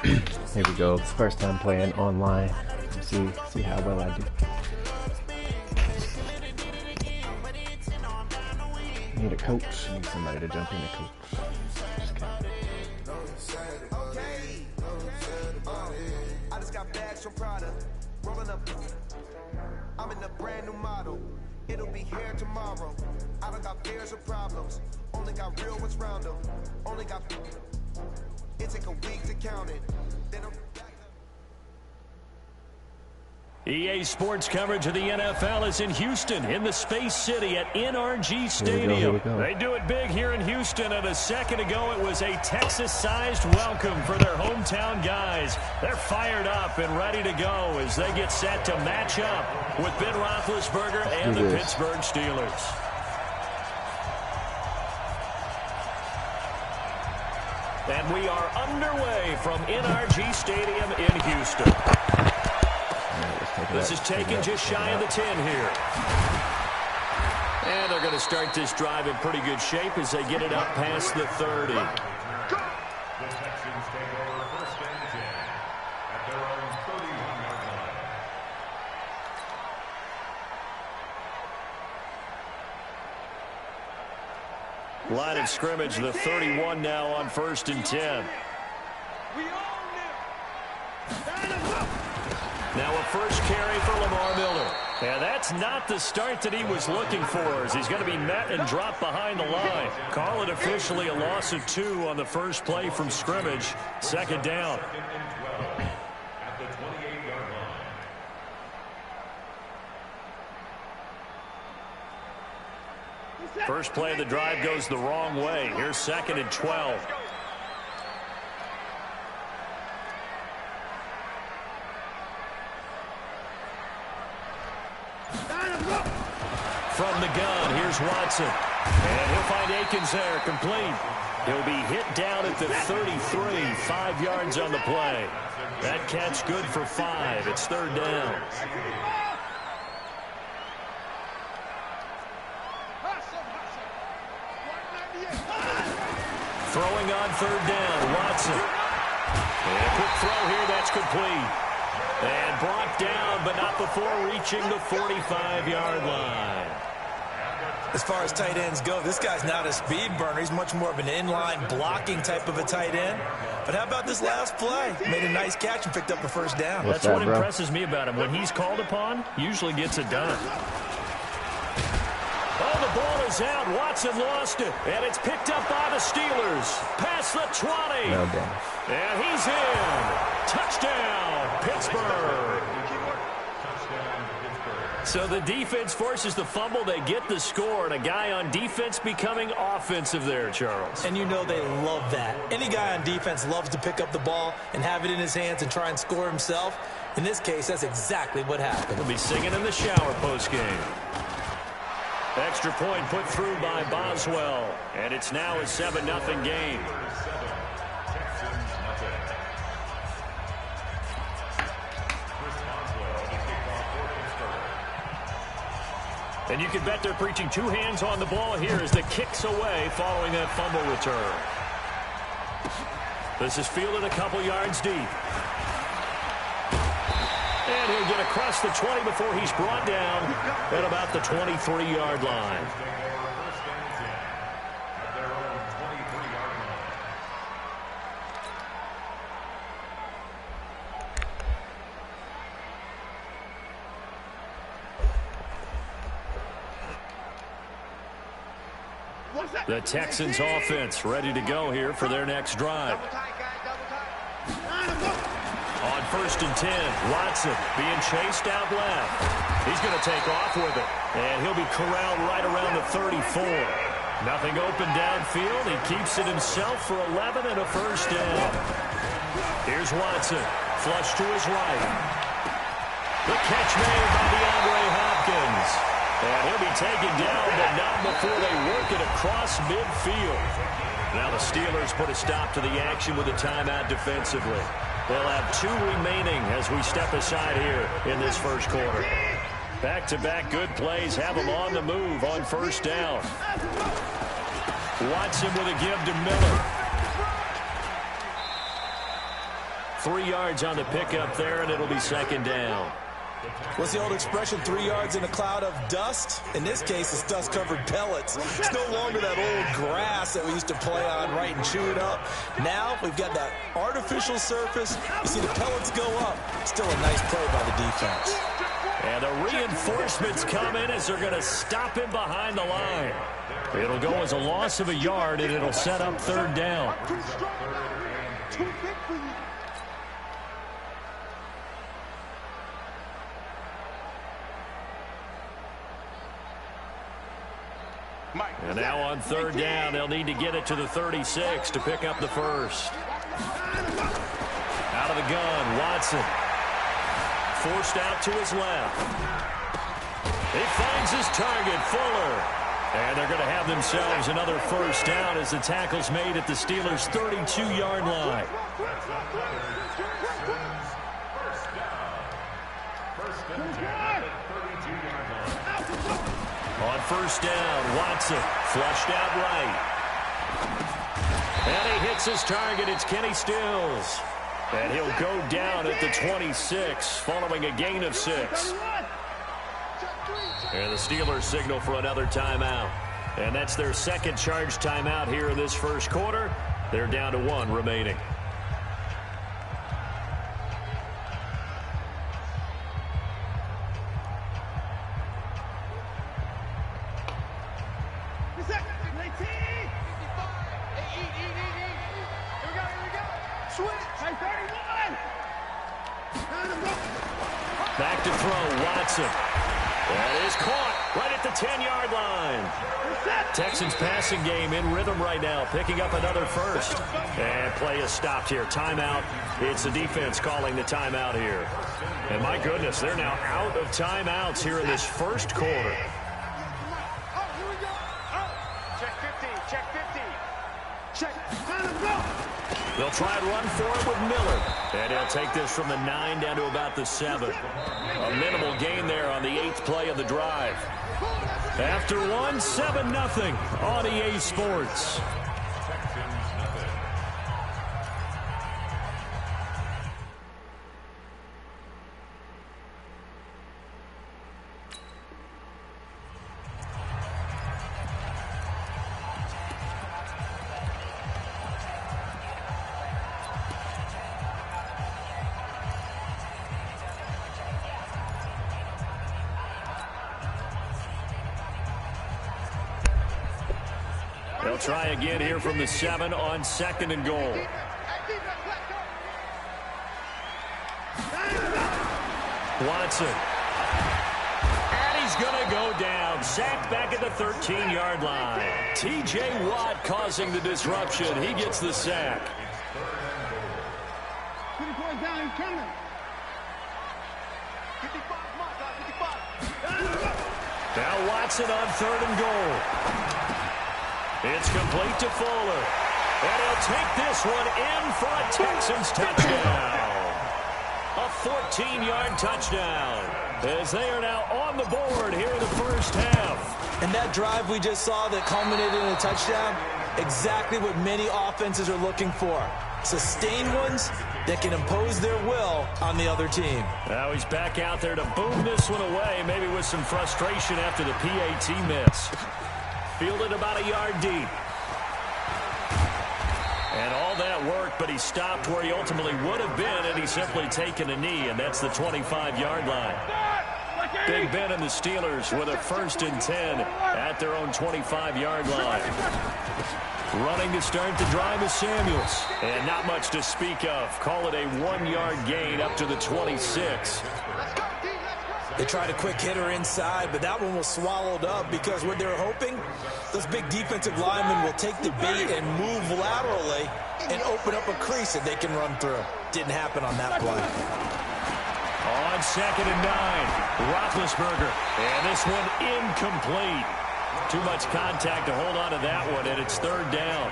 Here we go. It's first time playing online. See how well I do. Need a coach. Need somebody to jump in the coach. Just kidding. I just got bags from Prada. Rolling up. I'm in a brand new model. It'll be here tomorrow. I don't got fears or problems. Only got real ones round them. Only got. It take a week to count it. Then I'm EA Sports coverage of the NFL is in Houston, in the Space City at NRG Stadium. Here we go. They do it big here in Houston, and a second ago it was a Texas-sized welcome for their hometown guys. They're fired up and ready to go as they get set to match up with Ben Roethlisberger and the Pittsburgh Steelers. And we are underway from NRG Stadium in Houston. This is taken just shy of the 10 here. And they're going to start this drive in pretty good shape as they get it up past the 30. The Texans take over first and 10 at their own 31-yard line. Line of scrimmage, the 31 now on first and 10. Now a first carry for Lamar Miller. And that's not the start that he was looking for, as he's going to be met and dropped behind the line. Call it officially a loss of 2 on the first play from scrimmage. Second down. At the 28-yard line. First play of the drive goes the wrong way. Here's second and 12. From the gun, here's Watson. And he'll find Akins there, complete. He'll be hit down at the 33, 5 yards on the play. That catch good for 5. It's third down. Throwing on third down, Watson. And a quick throw here, that's complete. And brought down, but not before reaching the 45-yard line. As far as tight ends go, this guy's not a speed burner. He's much more of an inline blocking type of a tight end. But how about this last play? Made a nice catch and picked up the first down. That's what impresses me about him. When he's called upon, usually gets it done. Oh, the ball is out. Watson lost it. And it's picked up by the Steelers. Past the 20. And he's in. Touchdown, Pittsburgh. So the defense forces the fumble. They get the score, and a guy on defense becoming offensive there, Charles. And you know they love that. Any guy on defense loves to pick up the ball and have it in his hands and try and score himself. In this case, that's exactly what happened. He'll be singing in the shower postgame. Extra point put through by Boswell, and it's now a 7-0 game. And you can bet they're preaching 2 hands on the ball here as the kick's away following that fumble return. This is fielded a couple yards deep. And he'll get across the 20 before he's brought down at about the 23-yard line. The Texans offense ready to go here for their next drive. On first and 10, Watson being chased out left. He's going to take off with it, and he'll be corralled right around the 34. Nothing open downfield. He keeps it himself for 11 and a first down. Here's Watson, flush to his right. The catch made by DeAndre Hopkins. And he'll be taken down, but not before they work it across midfield. Now the Steelers put a stop to the action with a timeout defensively. They'll have 2 remaining as we step aside here in this first quarter. Back-to-back good plays have them on the move on first down. Watson with a give to Miller. 3 yards on the pickup there, and it'll be second down. What's the old expression, 3 yards in a cloud of dust? In this case, it's dust-covered pellets. It's no longer that old grass that we used to play on, right, and chew it up. Now we've got that artificial surface. You see the pellets go up. Still a nice play by the defense. And the reinforcements come in as they're going to stop him behind the line. It'll go as a loss of a yard, and it'll set up third down. And now on third down, they'll need to get it to the 36 to pick up the first. Out of the gun, Watson. Forced out to his left. He finds his target, Fuller. And they're going to have themselves another first down as the tackle's made at the Steelers' 32-yard line. On first down, Watson flushed out right. And he hits his target. It's Kenny Stills. And he'll go down at the 26 following a gain of 6. And the Steelers signal for another timeout. And that's their second charge timeout here in this first quarter. They're down to 1 remaining. Back to throw, Watson. That is caught right at the 10-yard line. Texans passing game in rhythm right now, picking up another first. And play is stopped here. Timeout. It's the defense calling the timeout here. And my goodness, they're now out of timeouts here in this first quarter. Check 50, check 50. Check. They'll try and run for it with Miller. And he'll take this from the 9 down to about the 7. A minimal gain there on the 8th play of the drive. After 1, 7-0 on EA Sports. They'll try again here from the 7 on 2nd and goal. Watson. And he's going to go down. Sacked back at the 13-yard line. T.J. Watt causing the disruption. He gets the sack. Now Watson on 3rd and goal. It's complete to Fuller. And he'll take this one in for a Texans touchdown. A 14-yard touchdown. As they are now on the board here in the first half. And that drive we just saw that culminated in a touchdown, exactly what many offenses are looking for. Sustained ones that can impose their will on the other team. Now he's back out there to boom this one away, maybe with some frustration after the PAT miss. Fielded about a yard deep. And all that work, but he stopped where he ultimately would have been, and he's simply taken a knee, and that's the 25-yard line. Big Ben and the Steelers with a 1st and 10 at their own 25-yard line. Running to start the drive is Samuels. And not much to speak of. Call it a 1-yard gain up to the 26. They tried a quick hitter inside, but that one was swallowed up because what they're hoping, those big defensive linemen will take the bait and move laterally and open up a crease that they can run through. Didn't happen on that play. On 2nd and 9, Roethlisberger. And this one incomplete. Too much contact to hold on to that one, and it's 3rd down.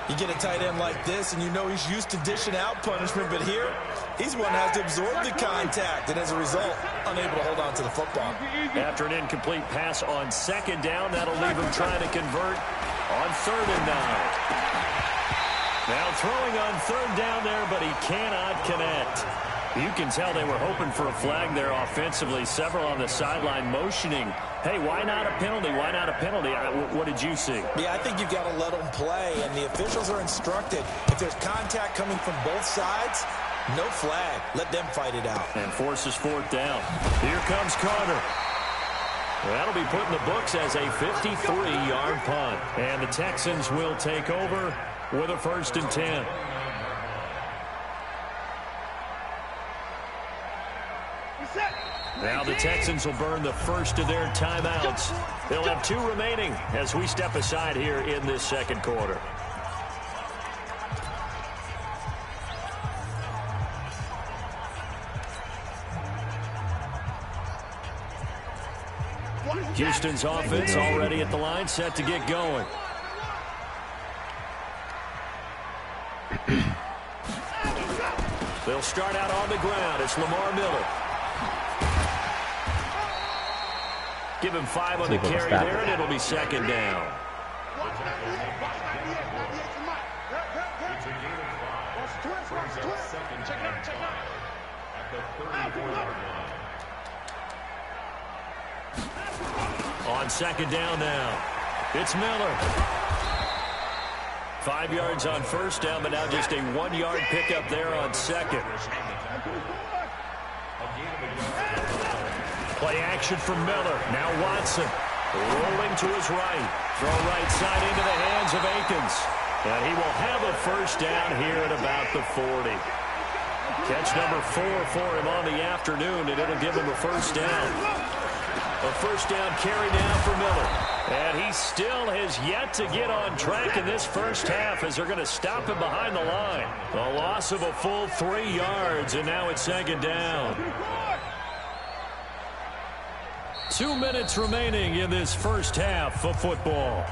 You get a tight end like this, and you know he's used to dishing out punishment, but here, he's one that has to absorb the contact, and as a result, unable to hold on to the football. After an incomplete pass on 2nd down, that'll leave him trying to convert on 3rd and 9. Now throwing on third down there, but he cannot connect. You can tell they were hoping for a flag there offensively. Several on the sideline motioning, hey, why not a penalty? Why not a penalty? What did you see? Yeah, I think you've got to let them play, and the officials are instructed. If there's contact coming from both sides, no flag. Let them fight it out. And forces fourth down. Here comes Carter. That'll be put in the books as a 53-yard punt. And the Texans will take over with a 1st and 10. Now the Texans will burn the first of their timeouts. They'll have 2 remaining as we step aside here in this second quarter. Houston's offense already at the line, set to get going. They'll start out on the ground. It's Lamar Miller. Give him 5 on the carry there, and it'll be 2nd down. On 2nd down now, it's Miller. 5 yards on 1st down, but now just a 1-yard pickup there on 2nd. Play action from Miller. Now Watson rolling to his right. Throw right side into the hands of Akins. And he will have a 1st down here at about the 40. Catch number 4 for him on the afternoon, and it'll give him a 1st down. A 1st down carry now for Miller. And he still has yet to get on track in this first half as they're going to stop him behind the line. A loss of a full 3 yards, and now it's 2nd down. 2 minutes remaining in this first half of football.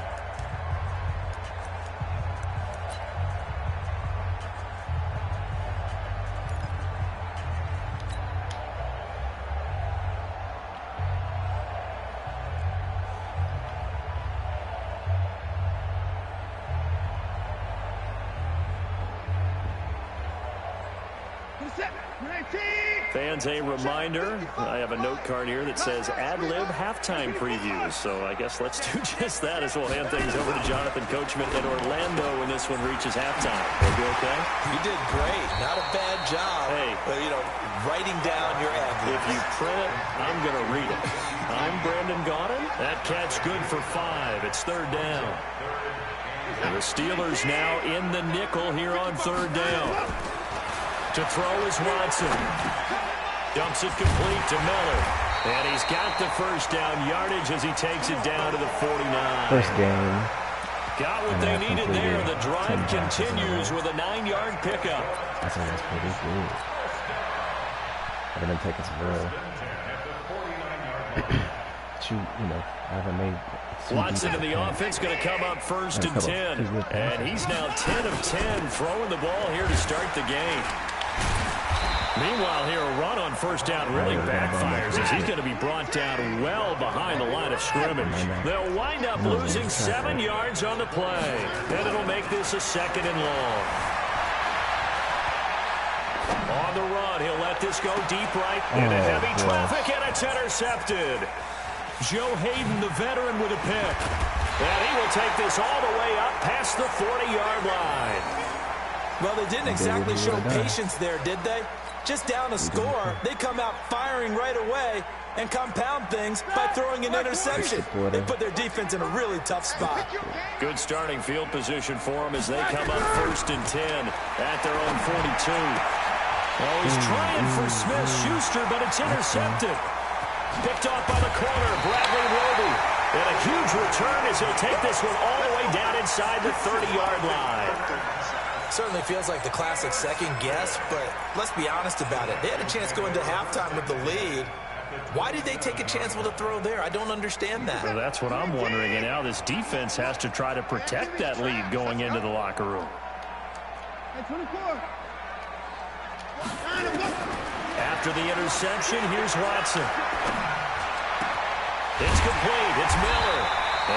Fans, a reminder, I have a note card here that says ad-lib halftime previews. So I guess let's do just that as we'll hand things over to Jonathan Coachman in Orlando when this one reaches halftime. Are you okay? You did great. Not a bad job. Hey. But, writing down your ad-libs. If you print it, I'm going to read it. I'm Brandon Gaudin. That catch good for 5. It's 3rd down. And the Steelers now in the nickel here on 3rd down. To throw is Watson. Dumps it complete to Miller. And he's got the 1st down yardage as he takes it down to the 49. First game. Got what they needed there. The drive continues with a 9-yard pickup. I think that's pretty good. I've been taking some real. I haven't made. Watson in the offense going to come up 1st and 10. And he's now 10 of 10 throwing the ball here to start the game. Meanwhile, here a run on 1st down really backfires as he's going to be brought down well behind the line of scrimmage. They'll wind up losing 7 yards on the play. And it'll make this a 2nd and long. On the run, he'll let this go deep right into heavy traffic, and it's intercepted. Joe Hayden, the veteran, with a pick. And he will take this all the way up past the 40-yard line. Well, they didn't exactly show patience there, did they? Just down a score, they come out firing right away and compound things by throwing an interception. They put their defense in a really tough spot. Good starting field position for them as they come up 1st and 10 at their own 42. Oh, he's trying for Smith-Schuster, but it's intercepted. Picked off by the corner, Bradley Roby. And a huge return as he'll take this one all the way down inside the 30-yard line. Certainly feels like the classic second guess, but let's be honest about it. They had a chance going to halftime with the lead. Why did they take a chance with a throw there? I don't understand that. Well, that's what I'm wondering. And now this defense has to try to protect that lead going into the locker room. After the interception, here's Watson. It's complete. It's Miller.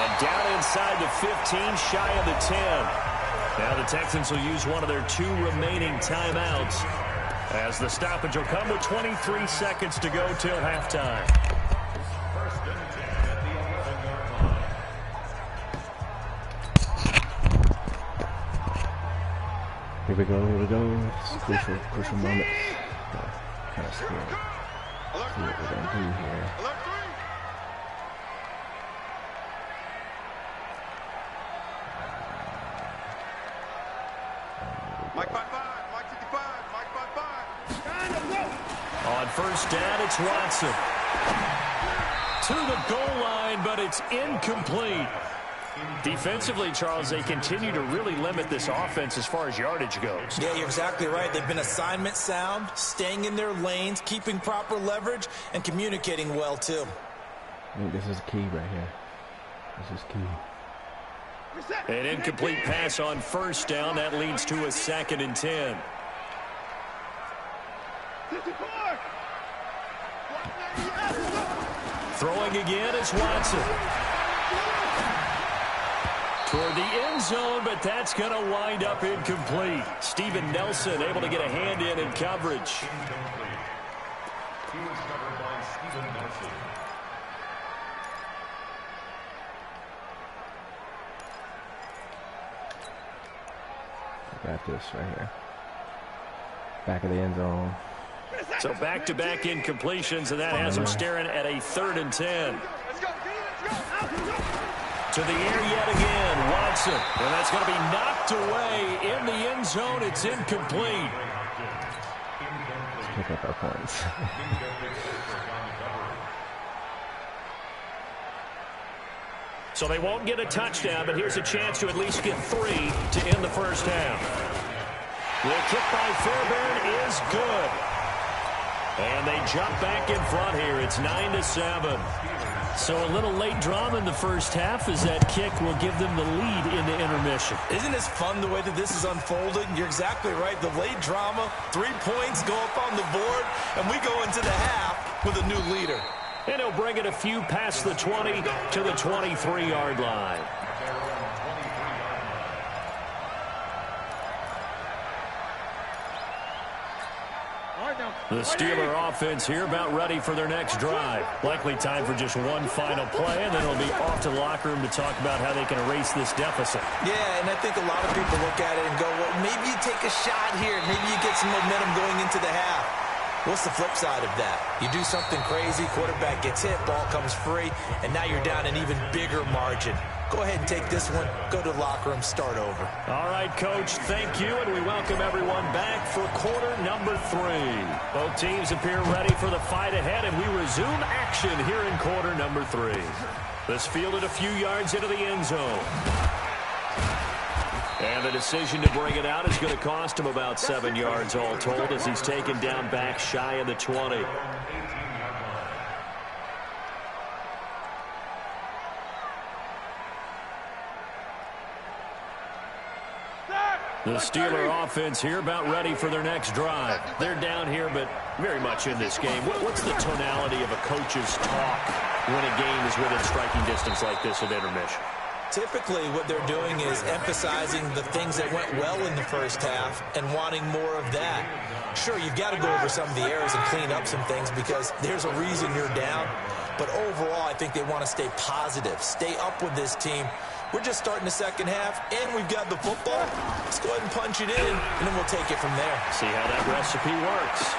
And down inside the 15, shy of the 10. Now the Texans will use one of their 2 remaining timeouts as the stoppage will come with 23 seconds to go till halftime. First and 10 at the 11-yard line. Here we go, here we go. It's crucial moment. Kind of scared. See what we're going to do here. Mike 5-5, Mike 55, Mike 5-5. On first down, it's Watson. To the goal line, but it's incomplete. Defensively, Charles, they continue to really limit this offense as far as yardage goes. Yeah, you're exactly right. They've been assignment sound, staying in their lanes, keeping proper leverage, and communicating well, too. I think this is key right here. This is key. An incomplete pass on first down. That leads to a 2nd and 10. Throwing again is Watson. Toward the end zone, but that's going to wind up incomplete. Steven Nelson able to get a hand in coverage. Incomplete. He was covered by Steven Nelson. Got this right here. Back of the end zone. So back-to-back incompletions, and that has him staring at a 3rd and 10. To the air yet again, Watson. And that's going to be knocked away in the end zone. It's incomplete. Let's pick up our points. So they won't get a touchdown, but here's a chance to at least get 3 to end the first half. The kick by Fairbairn is good. And they jump back in front here. It's 9-7. So a little late drama in the first half as that kick will give them the lead into intermission. Isn't this fun the way that this is unfolding? You're exactly right. The late drama, 3 points go up on the board, and we go into the half with a new leader. And he'll bring it a few past the 20 to the 23-yard line. The Steeler offense here about ready for their next drive. Likely time for just one final play, and then it'll be off to the locker room to talk about how they can erase this deficit. Yeah, and I think a lot of people look at it and go, well, maybe you take a shot here. Maybe you get some momentum going into the half. What's the flip side of that? You do something crazy, quarterback gets hit, ball comes free, and now you're down an even bigger margin. Go ahead and take this one, go to the locker room, start over. All right, Coach, thank you, and we welcome everyone back for quarter number 3. Both teams appear ready for the fight ahead, and we resume action here in quarter number 3. This fielded a few yards into the end zone. And the decision to bring it out is going to cost him about 7 yards all told as he's taken down back shy of the 20. The Steeler offense here about ready for their next drive. They're down here, but very much in this game. What's the tonality of a coach's talk when a game is within striking distance like this at intermission? Typically, what they're doing is emphasizing the things that went well in the first half and wanting more of that. Sure, you've got to go over some of the errors and clean up some things because there's a reason you're down. But overall, I think they want to stay positive, stay up with this team. We're just starting the second half, and we've got the football. Let's go ahead and punch it in, and then we'll take it from there. See how that recipe works.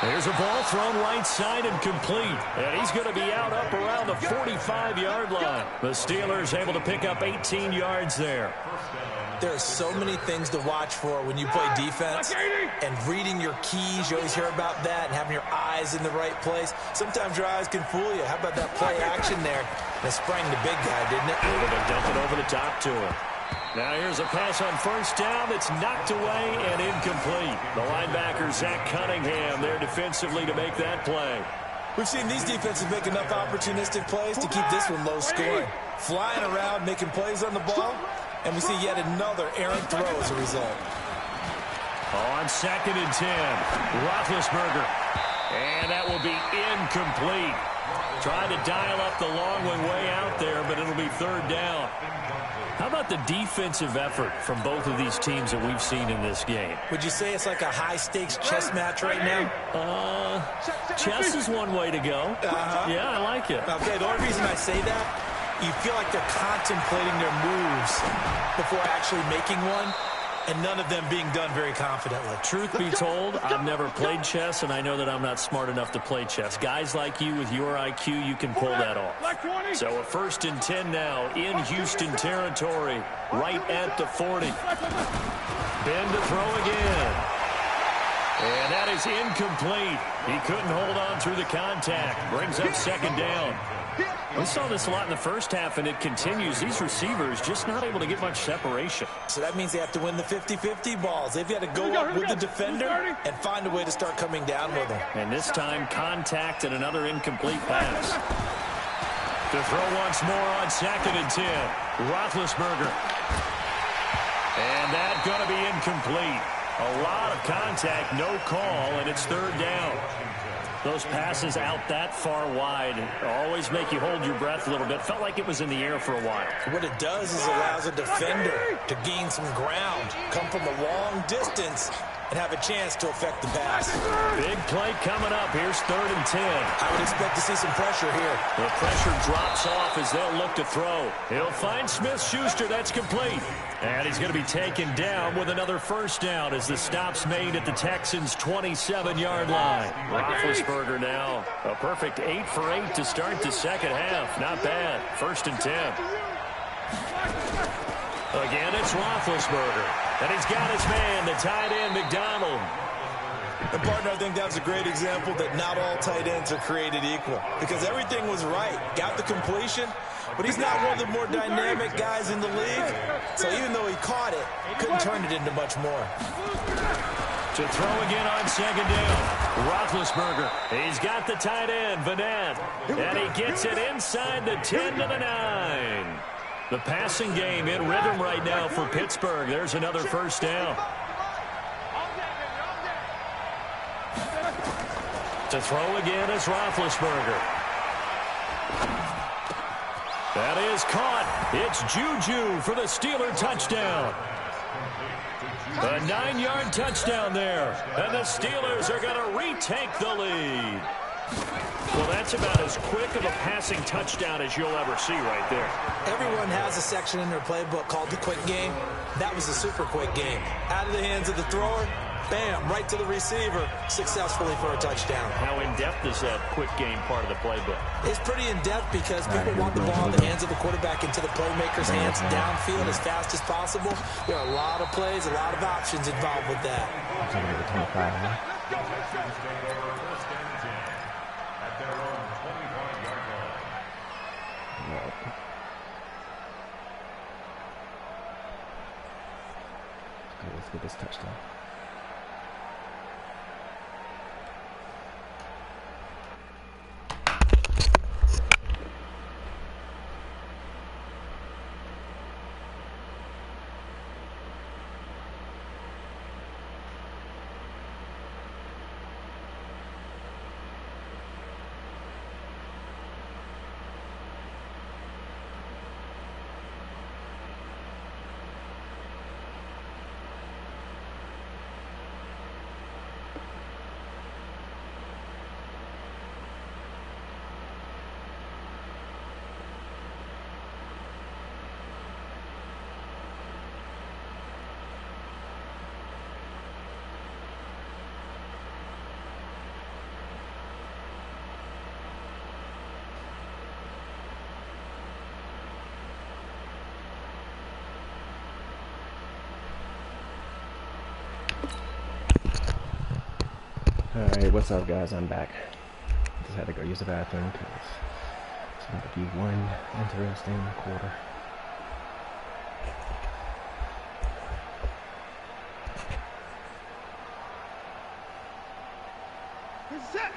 There's a ball thrown right side and complete. And he's going to be out up around the 45-yard line. The Steelers able to pick up 18 yards there. There are so many things to watch for when you play defense. And reading your keys, you always hear about that, and having your eyes in the right place. Sometimes your eyes can fool you. How about that play action there? That sprang the big guy, didn't it? Able to dump it over the top to him. Now here's a pass on first down that's knocked away and incomplete. The linebacker, Zach Cunningham, there defensively to make that play. We've seen these defenses make enough opportunistic plays to keep this one low scoring. Flying around, making plays on the ball, and we see yet another errant throw as a result. On 2nd and 10, Roethlisberger. And that will be incomplete. Trying to dial up the long one way out there, but it'll be 3rd down. How about the defensive effort from both of these teams that we've seen in this game? Would you say it's like a high-stakes chess match right now? Chess is one way to go. Yeah, I like it. Okay, the only reason I say that, you feel like they're contemplating their moves before actually making one, and none of them being done very confidently. Truth be told, I've never played chess, and I know that I'm not smart enough to play chess. Guys like you with your IQ, you can pull that off. So a 1st and 10 now in Houston territory, right at the 40. Ben to throw again. And that is incomplete. He couldn't hold on through the contact. Brings up 2nd down. We saw this a lot in the first half, and it continues. These receivers just not able to get much separation. So that means they have to win the 50-50 balls. They've got to go up with the defender and find a way to start coming down with them. And this time, contact and another incomplete pass. To throw once more on 2nd and 10. Roethlisberger. And that's going to be incomplete. A lot of contact, no call, and it's 3rd down. Those passes out that far wide always make you hold your breath a little bit. Felt like it was in the air for a while. What it does is allows a defender to gain some ground, come from a long distance, and have a chance to affect the pass. Big play coming up. Here's 3rd and 10. I would expect to see some pressure here. The pressure drops off as they'll look to throw. He'll find Smith-Schuster. That's complete. And he's going to be taken down with another 1st down as the stop's made at the Texans' 27-yard line. Roethlisberger now. A perfect 8 for 8 to start the 2nd half. Not bad. 1st and 10. Again, it's Roethlisberger. And he's got his man, the tight end, McDonald. And, partner, I think that was a great example that not all tight ends are created equal. Because everything was right. Got the completion, but he's not one of the more dynamic guys in the league. So even though he caught it, couldn't turn it into much more. To throw again on 2nd down. Roethlisberger. He's got the tight end, Vanette. And he gets it inside the 10 to the 9. The passing game in rhythm right now for Pittsburgh. There's another 1st down. To throw again is Roethlisberger. That is caught. It's Juju for the Steeler touchdown. A 9-yard touchdown there. And the Steelers are going to retake the lead. Well, that's about as quick of a passing touchdown as you'll ever see right there. Everyone has a section in their playbook called the quick game. That was a super quick game. Out of the hands of the thrower, bam, right to the receiver, successfully for a touchdown. How in-depth is that quick game part of the playbook? It's pretty in-depth because people want the ball in the hands of the quarterback into the playmaker's hands downfield as fast as possible. There are a lot of plays, a lot of options involved with that. Let's get this touchdown. Alright, what's up guys? I'm back. Just had to go use the bathroom because it's going to be one interesting quarter.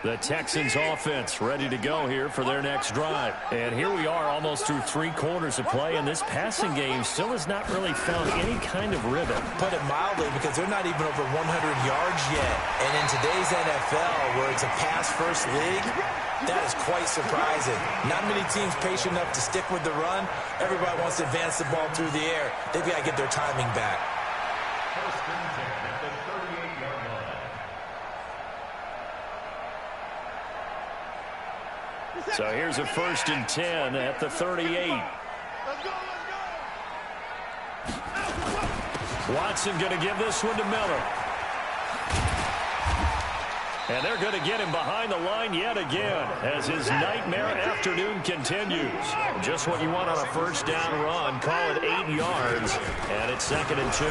The Texans offense ready to go here for their next drive. And here we are almost through 3 quarters of play, and this passing game still has not really found any kind of rhythm. Put it mildly, because they're not even over 100 yards yet. And in today's NFL, where it's a pass-first league, that is quite surprising. Not many teams patient enough to stick with the run. Everybody wants to advance the ball through the air. They've got to get their timing back. First and 10 at the 38-yard line. So here's a 1st and 10 at the 38. Let's go, let's go. Watson going to give this one to Miller. And they're going to get him behind the line yet again as his nightmare afternoon continues. Just what you want on a first down run. Call it 8 yards, and it's 2nd and 2.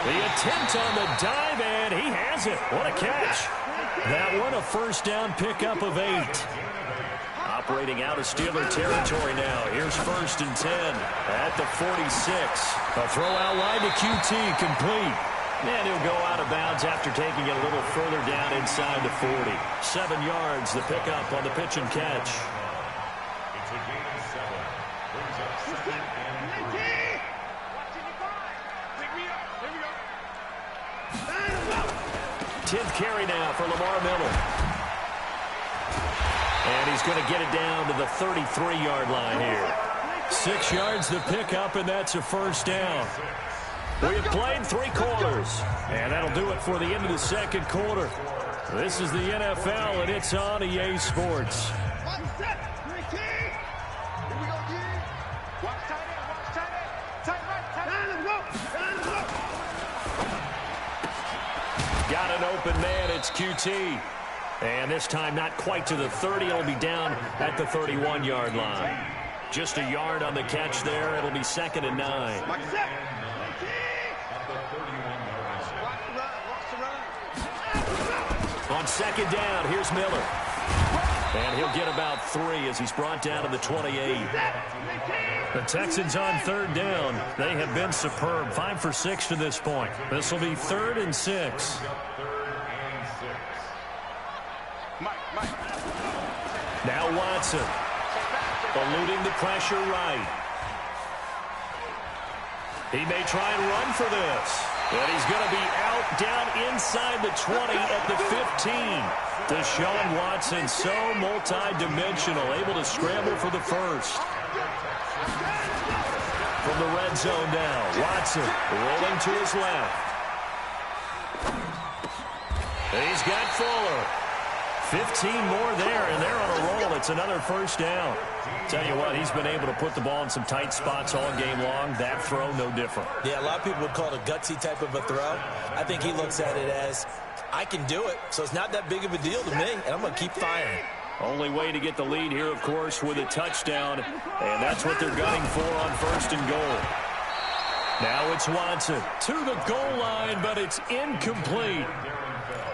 The attempt on the dive, and he has it. What a catch. That one a first down pickup of 8. Operating out of Steeler territory now. Here's 1st and 10 at the 46. A throw out line to QT, complete. And he'll go out of bounds after taking it a little further down inside the 40. 7 yards, the pickup on the pitch and catch. It's a gain of 7. Brings up 2nd and 3. 10th carry now for Lamar Miller. And he's going to get it down to the 33-yard line here. 6 yards the pickup, and that's a first down. We have played 3 quarters, and that'll do it for the end of the 2nd quarter. This is the NFL, and it's on EA Sports. Got an open man, it's QT. And this time not quite to the 30, it'll be down at the 31-yard line. Just a yard on the catch there, it'll be 2nd and 9. On 2nd down, here's Miller. And he'll get about 3 as he's brought down to the 28. The Texans on 3rd down. They have been superb. 5 for 6 to this point. This will be 3rd and 6. Now Watson. Eluding the pressure right. He may try and run for this. And he's going to be out down inside the 20 at the 15. Deshaun Watson, so multi-dimensional, able to scramble for the first. From the red zone now, Watson rolling to his left. And he's got Fuller. 15 more there, and they're on a roll. It's another first down. Tell you what, he's been able to put the ball in some tight spots all game long. That throw, no different. Yeah, a lot of people would call it a gutsy type of a throw. I think he looks at it as, I can do it, so it's not that big of a deal to me, and I'm going to keep firing. Only way to get the lead here, of course, with a touchdown, and that's what they're gunning for on 1st and goal. Now it's Watson to the goal line, but it's incomplete.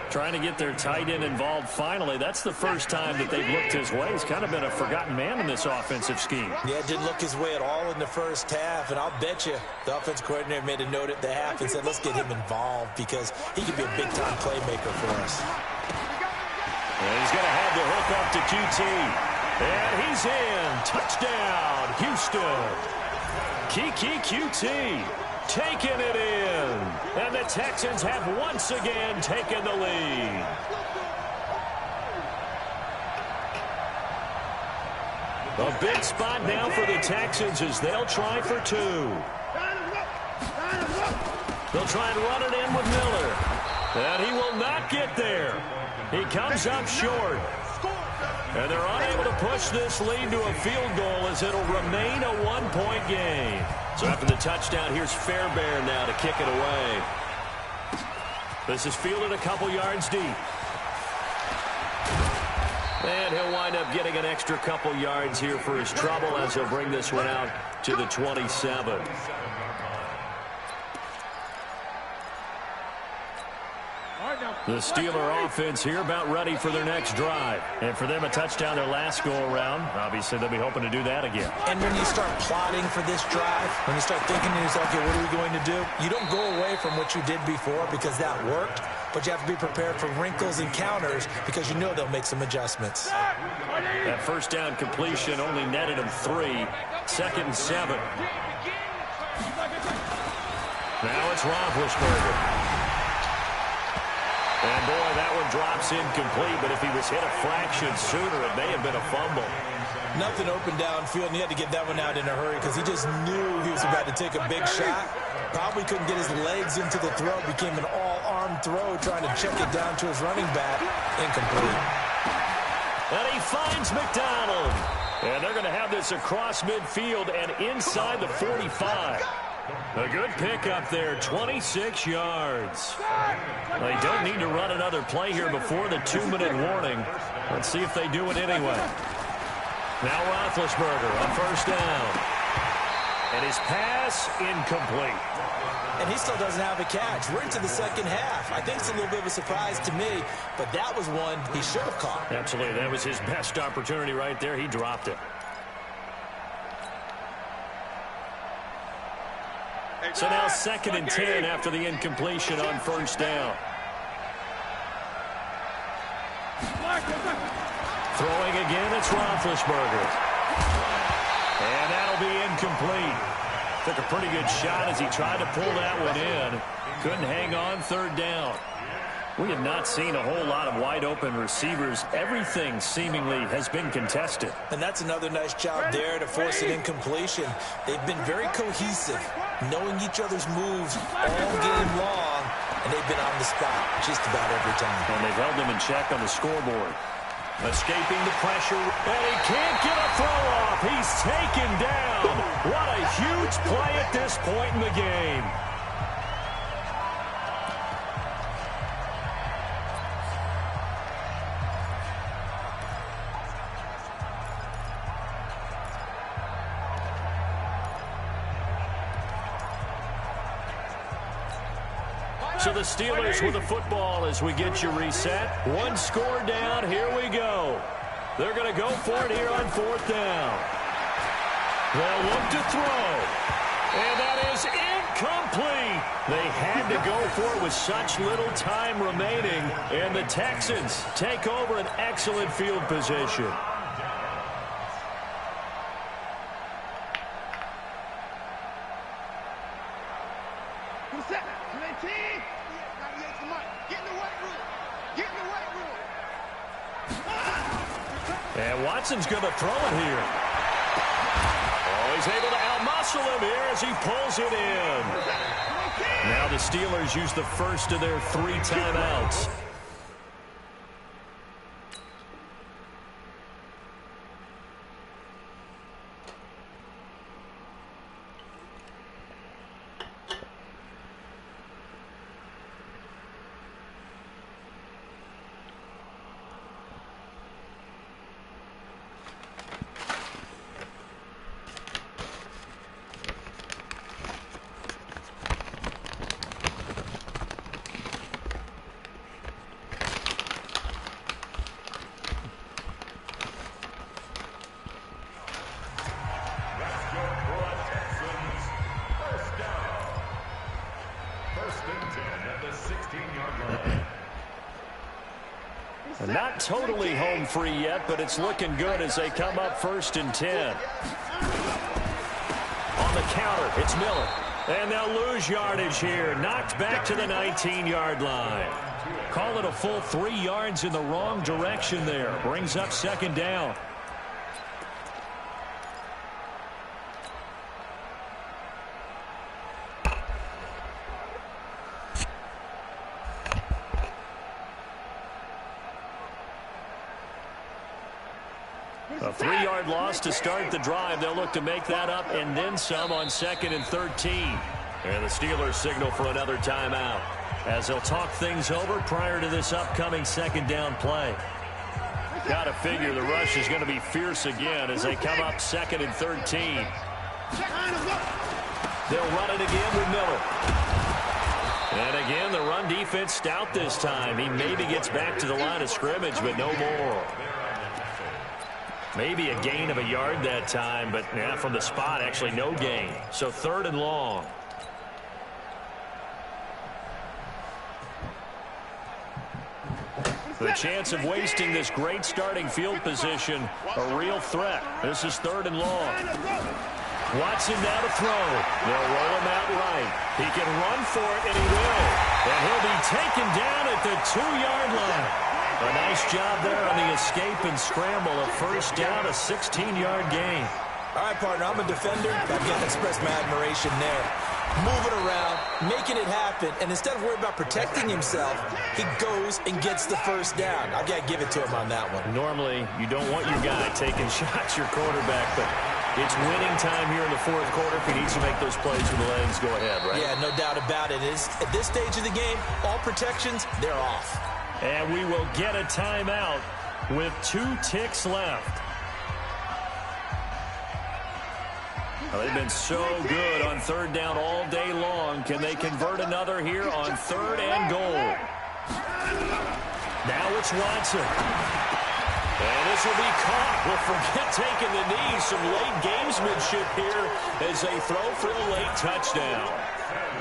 Trying to get their tight end involved finally. That's the first time that they've looked his way. He's kind of been a forgotten man in this offensive scheme. Yeah, didn't look his way at all in the first half, and I'll bet you the offensive coordinator made a note at the half and said, let's get him involved because he could be a big-time playmaker for us. And he's going to have the hook up to QT. And he's in. Touchdown, Houston. Kiki QT. Taking it in. And the Texans have once again taken the lead. A big spot now for the Texans as they'll try for 2. They'll try and run it in with Miller. And he will not get there. He comes up short. And they're unable to push this lead to a field goal as it'll remain a 1-point game. So after the touchdown, here's Fairbairn now to kick it away. This is fielded a couple yards deep. And he'll wind up getting an extra couple yards here for his trouble as he'll bring this one out to the 27. The Steeler offense here about ready for their next drive. And for them, a touchdown their last go-around. Obviously, they'll be hoping to do that again. And when you start plotting for this drive, when you start thinking to yourself, okay, what are we going to do? You don't go away from what you did before because that worked, but you have to be prepared for wrinkles and counters because you know they'll make some adjustments. That first down completion only netted him 3. 2nd and 7. Now it's Roethlisberger. And, boy, that one drops incomplete, but if he was hit a fraction sooner, it may have been a fumble. Nothing open downfield, and he had to get that one out in a hurry because he just knew he was about to take a big shot. Probably couldn't get his legs into the throw. Became an all-arm throw trying to check it down to his running back. Incomplete. And he finds McDonald. And they're going to have this across midfield and inside the 45. A good pickup there, 26 yards. They don't need to run another play here before the 2-minute warning. Let's see if they do it anyway. Now Roethlisberger on first down. And his pass incomplete. And he still doesn't have a catch. We're into the second half. I think it's a little bit of a surprise to me, but that was one he should have caught. Absolutely. That was his best opportunity right there. He dropped it. So now 2nd and 10 after the incompletion on first down. Throwing again, it's Roethlisberger. And that'll be incomplete. Took a pretty good shot as he tried to pull that one in. Couldn't hang on 3rd down. We have not seen a whole lot of wide-open receivers. Everything seemingly has been contested. And that's another nice job there to force an incompletion. They've been very cohesive, knowing each other's moves all game long, and they've been on the spot just about every time. And they've held them in check on the scoreboard. Escaping the pressure, and he can't get a throw off. He's taken down. What a huge play at this point in the game. So the Steelers with the football as we get you reset. One score down. Here we go. They're going to go for it here on 4th down. They'll look to throw. And that is incomplete. They had to go for it with such little time remaining. And the Texans take over an excellent field position. And Watson's going to throw it here. Oh, he's able to outmuscle him here as he pulls it in. Now the Steelers use the first of their 3 timeouts. Not totally home free yet, but it's looking good as they come up 1st and 10. On the counter, it's Miller. And they'll lose yardage here. Knocked back to the 19-yard line. Call it a full 3 yards in the wrong direction there. Brings up 2nd down. A 3-yard loss to start the drive. They'll look to make that up and then some on 2nd and 13. And the Steelers signal for another timeout as they'll talk things over prior to this upcoming 2nd down play. Got to figure the rush is going to be fierce again as they come up 2nd and 13. They'll run it again with Miller. And again, the run run defense stout this time. He maybe gets back to the line of scrimmage, but no more. Maybe a gain of a yard that time, but from the spot, actually no gain. So 3rd and long. The chance of wasting this great starting field position, a real threat. This is 3rd and long. Watson now to throw. They'll roll him out right. He can run for it, and he will. And he'll be taken down at the 2-yard line. A nice job there on the escape and scramble. A first down, a 16-yard gain. All right, partner, I'm a defender. I've got to express my admiration there. Moving around, making it happen, and instead of worrying about protecting himself, he goes and gets the first down. I've got to give it to him on that one. Normally, you don't want your guy taking shots, your quarterback, but it's winning time here in the 4th quarter. If he needs to make those plays with the legs, go ahead, right? Yeah, no doubt about it. At this stage of the game, all protections, they're off. And we will get a timeout with 2 ticks left. Well, they've been so good on 3rd down all day long. Can they convert another here on 3rd and goal? Now it's Watson. And this will be caught. We'll forget taking the knee. Some late gamesmanship here as they throw for a late touchdown.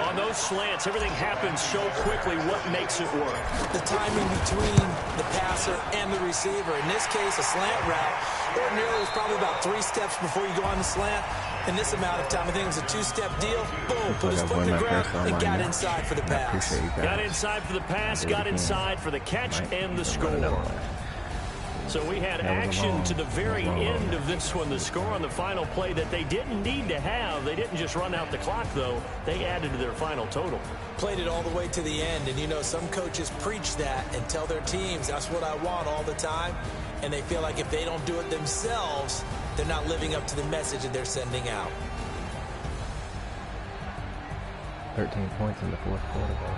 On those slants, everything happens so quickly. What makes it work? The timing between the passer and the receiver. In this case, a slant route. Ordinarily, it's probably about 3 steps before you go on the slant. In this amount of time, I think it was a 2-step deal. Boom, put his foot in the ground and got inside for the pass. Got inside for the pass, got inside for the catch and the score. So we had action to the very end of this one. The score on the final play that they didn't need to have. They didn't just run out the clock, though. They added to their final total. Played it all the way to the end. And, you know, some coaches preach that and tell their teams, that's what I want all the time. And they feel like if they don't do it themselves, they're not living up to the message that they're sending out. 13 points in the 4th quarter, though.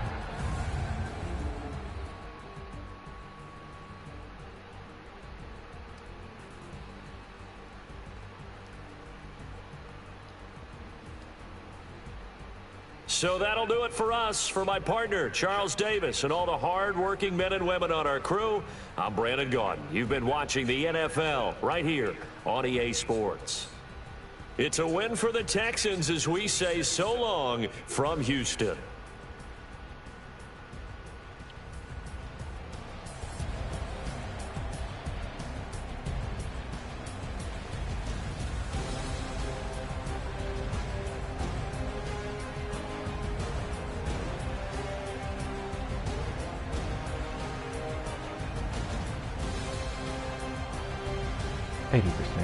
So that'll do it for us. For my partner, Charles Davis, and all the hard-working men and women on our crew, I'm Brandon Gaudin. You've been watching the NFL right here on EA Sports. It's a win for the Texans as we say so long from Houston.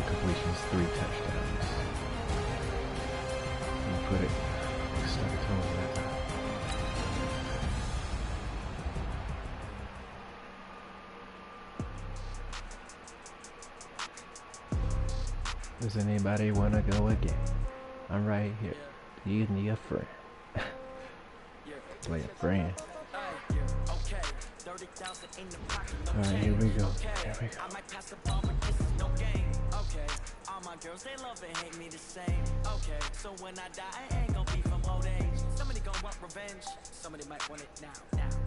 Completions, 3 touchdowns. You put it stuck it to him that time. Does anybody wanna go again? I'm right here. You need a friend. Play a friend. Alright, here we go. Here we go. Girls, they love and hate me the same. Okay, so when I die, I ain't gonna be from old age. Somebody gonna want revenge. Somebody might want it now.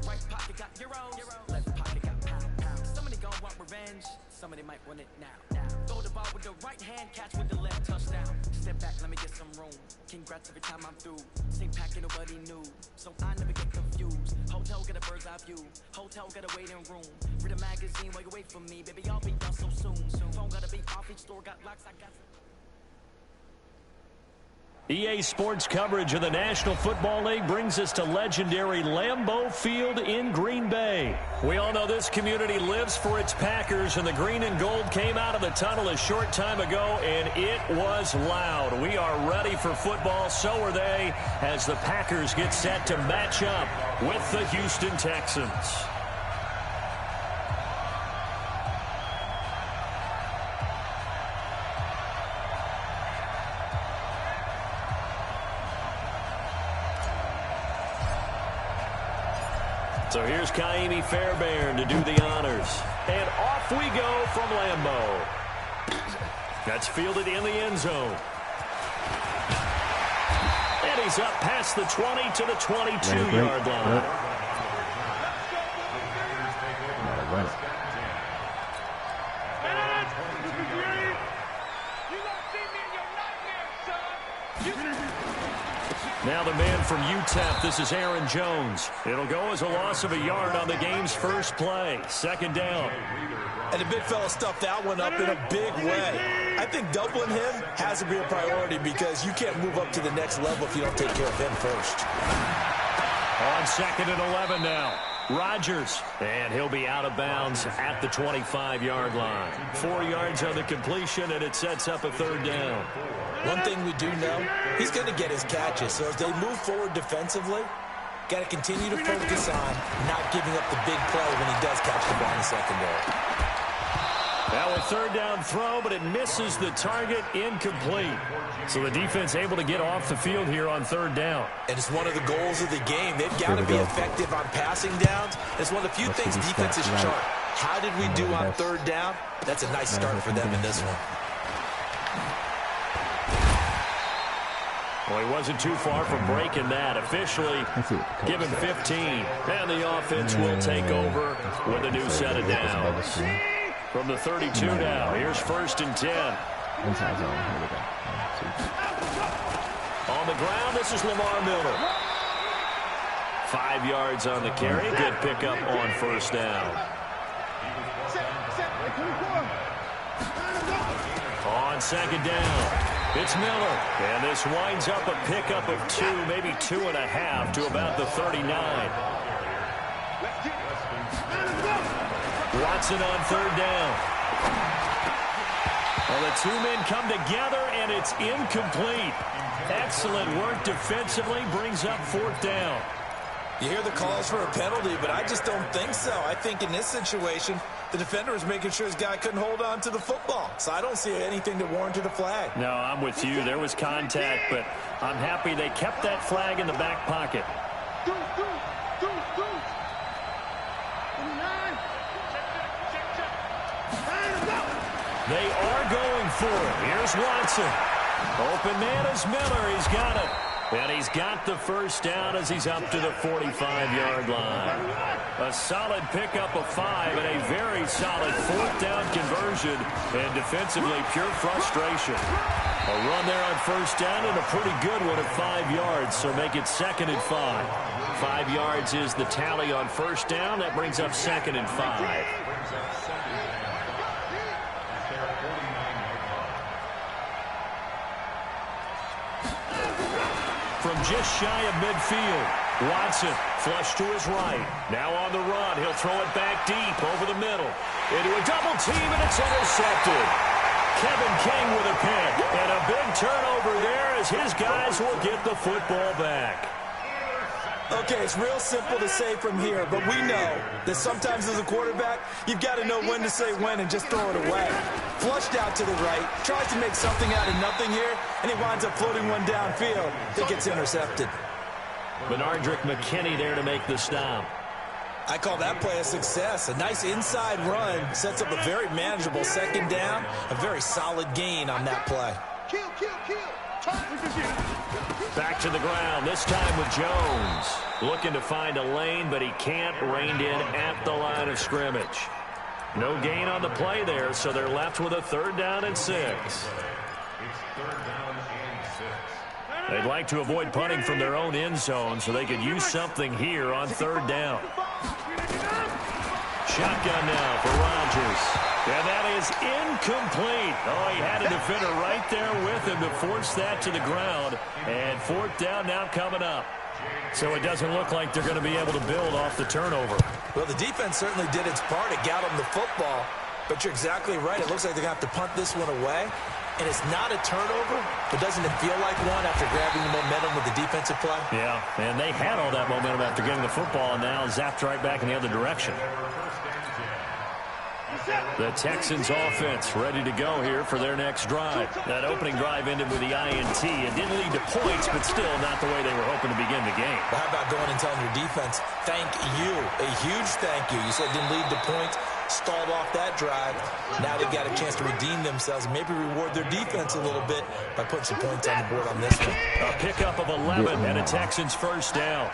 Right pocket got euros. Left pocket got pound. Somebody gonna want revenge. Somebody might want it now. Throw the ball with the right hand, catch with the left, touchdown. Step back, let me get some room. Congrats every time I'm through. Same packet, nobody knew, so I never get confused. Hotel got a bird's eye view. Hotel got a waiting room. Read a magazine while you wait for me, baby. I'll be done so soon. Phone gotta be off, each store got locks. I got. EA Sports coverage of the National Football League brings us to legendary Lambeau Field in Green Bay. We all know this community lives for its Packers, and the green and gold came out of the tunnel a short time ago, and it was loud. We are ready for football, so are they, as the Packers get set to match up with the Houston Texans. So here's Kaimi Fairbairn to do the honors. And off we go from Lambeau. That's fielded in the end zone. And he's up past the 20 to the 22-yard line. run it. Now the man from UTEP, this is Aaron Jones. It'll go as a loss of a yard on the game's first play. Second down. And the big fella stuffed that one up in a big way. I think doubling him has to be a priority because you can't move up to the next level if you don't take care of him first. On 2nd and 11 now. Rodgers, and he'll be out of bounds at the 25-yard line. 4 yards on the completion, and it sets up a third down. One thing we do know, he's going to get his catches. So as they move forward defensively, got to continue to focus on not giving up the big play when he does catch the ball in the secondary. Now a third down throw, but it misses the target, incomplete. So the defense able to get off the field here on third down. And it's one of the goals of the game. They've got to be effective on passing downs. It's one of the few things defenses chart. How did we do on third down? That's a nice start for them in this one. Well, he wasn't too far from breaking that. Officially given 15. And the offense will take over with a new set of downs. From the 32 now, here's 1st and 10. Inside zone, here we go. On the ground, this is Lamar Miller. 5 yards on the carry. Good pickup on first down. On second down, it's Miller. And this winds up a pickup of 2, maybe 2.5 to about the 39. Watson on third down. Well, the two men come together, and it's incomplete. Excellent work defensively, brings up 4th down. You hear the calls for a penalty, but I just don't think so. I think in this situation, the defender was making sure his guy couldn't hold on to the football. So I don't see anything that warranted a flag. No, I'm with you. There was contact, but I'm happy they kept that flag in the back pocket. They are going for it. Here's Watson. Open man is Miller. He's got it. And he's got the first down as he's up to the 45-yard line. A solid pickup of 5 and a very solid 4th down conversion. And defensively, pure frustration. A run there on first down and a pretty good one at 5 yards. So make it 2nd and 5. 5 yards is the tally on first down. That brings up 2nd and 5. From just shy of midfield, Watson flush to his right. Now on the run, he'll throw it back deep over the middle. Into a double team, and it's intercepted. Kevin King with a pick, and a big turnover there as his guys will get the football back. Okay, it's real simple to say from here, but we know that sometimes as a quarterback, you've got to know when to say when and just throw it away. Flushed out to the right, tries to make something out of nothing here, and he winds up floating one downfield that gets intercepted. Benardrick McKinney there to make the stop. I call that play a success. A nice inside run sets up a very manageable second down, a very solid gain on that play. Back to the ground, this time with Jones. Looking to find a lane, but he can't. Reined in at the line of scrimmage. No gain on the play there, so they're left with a 3rd down and 6. They'd like to avoid punting from their own end zone so they could use something here on 3rd down. Shotgun now for Rodgers. And that is incomplete. Oh, he had a defender right there with him to force that to the ground. And 4th down now coming up. So it doesn't look like they're going to be able to build off the turnover. Well, the defense certainly did its part. It got them the football. But you're exactly right. It looks like they're going to have to punt this one away. And it's not a turnover, but doesn't it feel like one after grabbing the momentum with the defensive play? Yeah, and they had all that momentum after getting the football, and now zapped right back in the other direction. The Texans offense ready to go here for their next drive. That opening drive ended with the INT. It didn't lead to points, but still not the way they were hoping to begin the game. But how about going and telling your defense, thank you, a huge thank you. You said it didn't lead to points, stalled off that drive. Now they've got a chance to redeem themselves and maybe reward their defense a little bit by putting some points on the board on this one. A pickup of 11 and a Texans first down.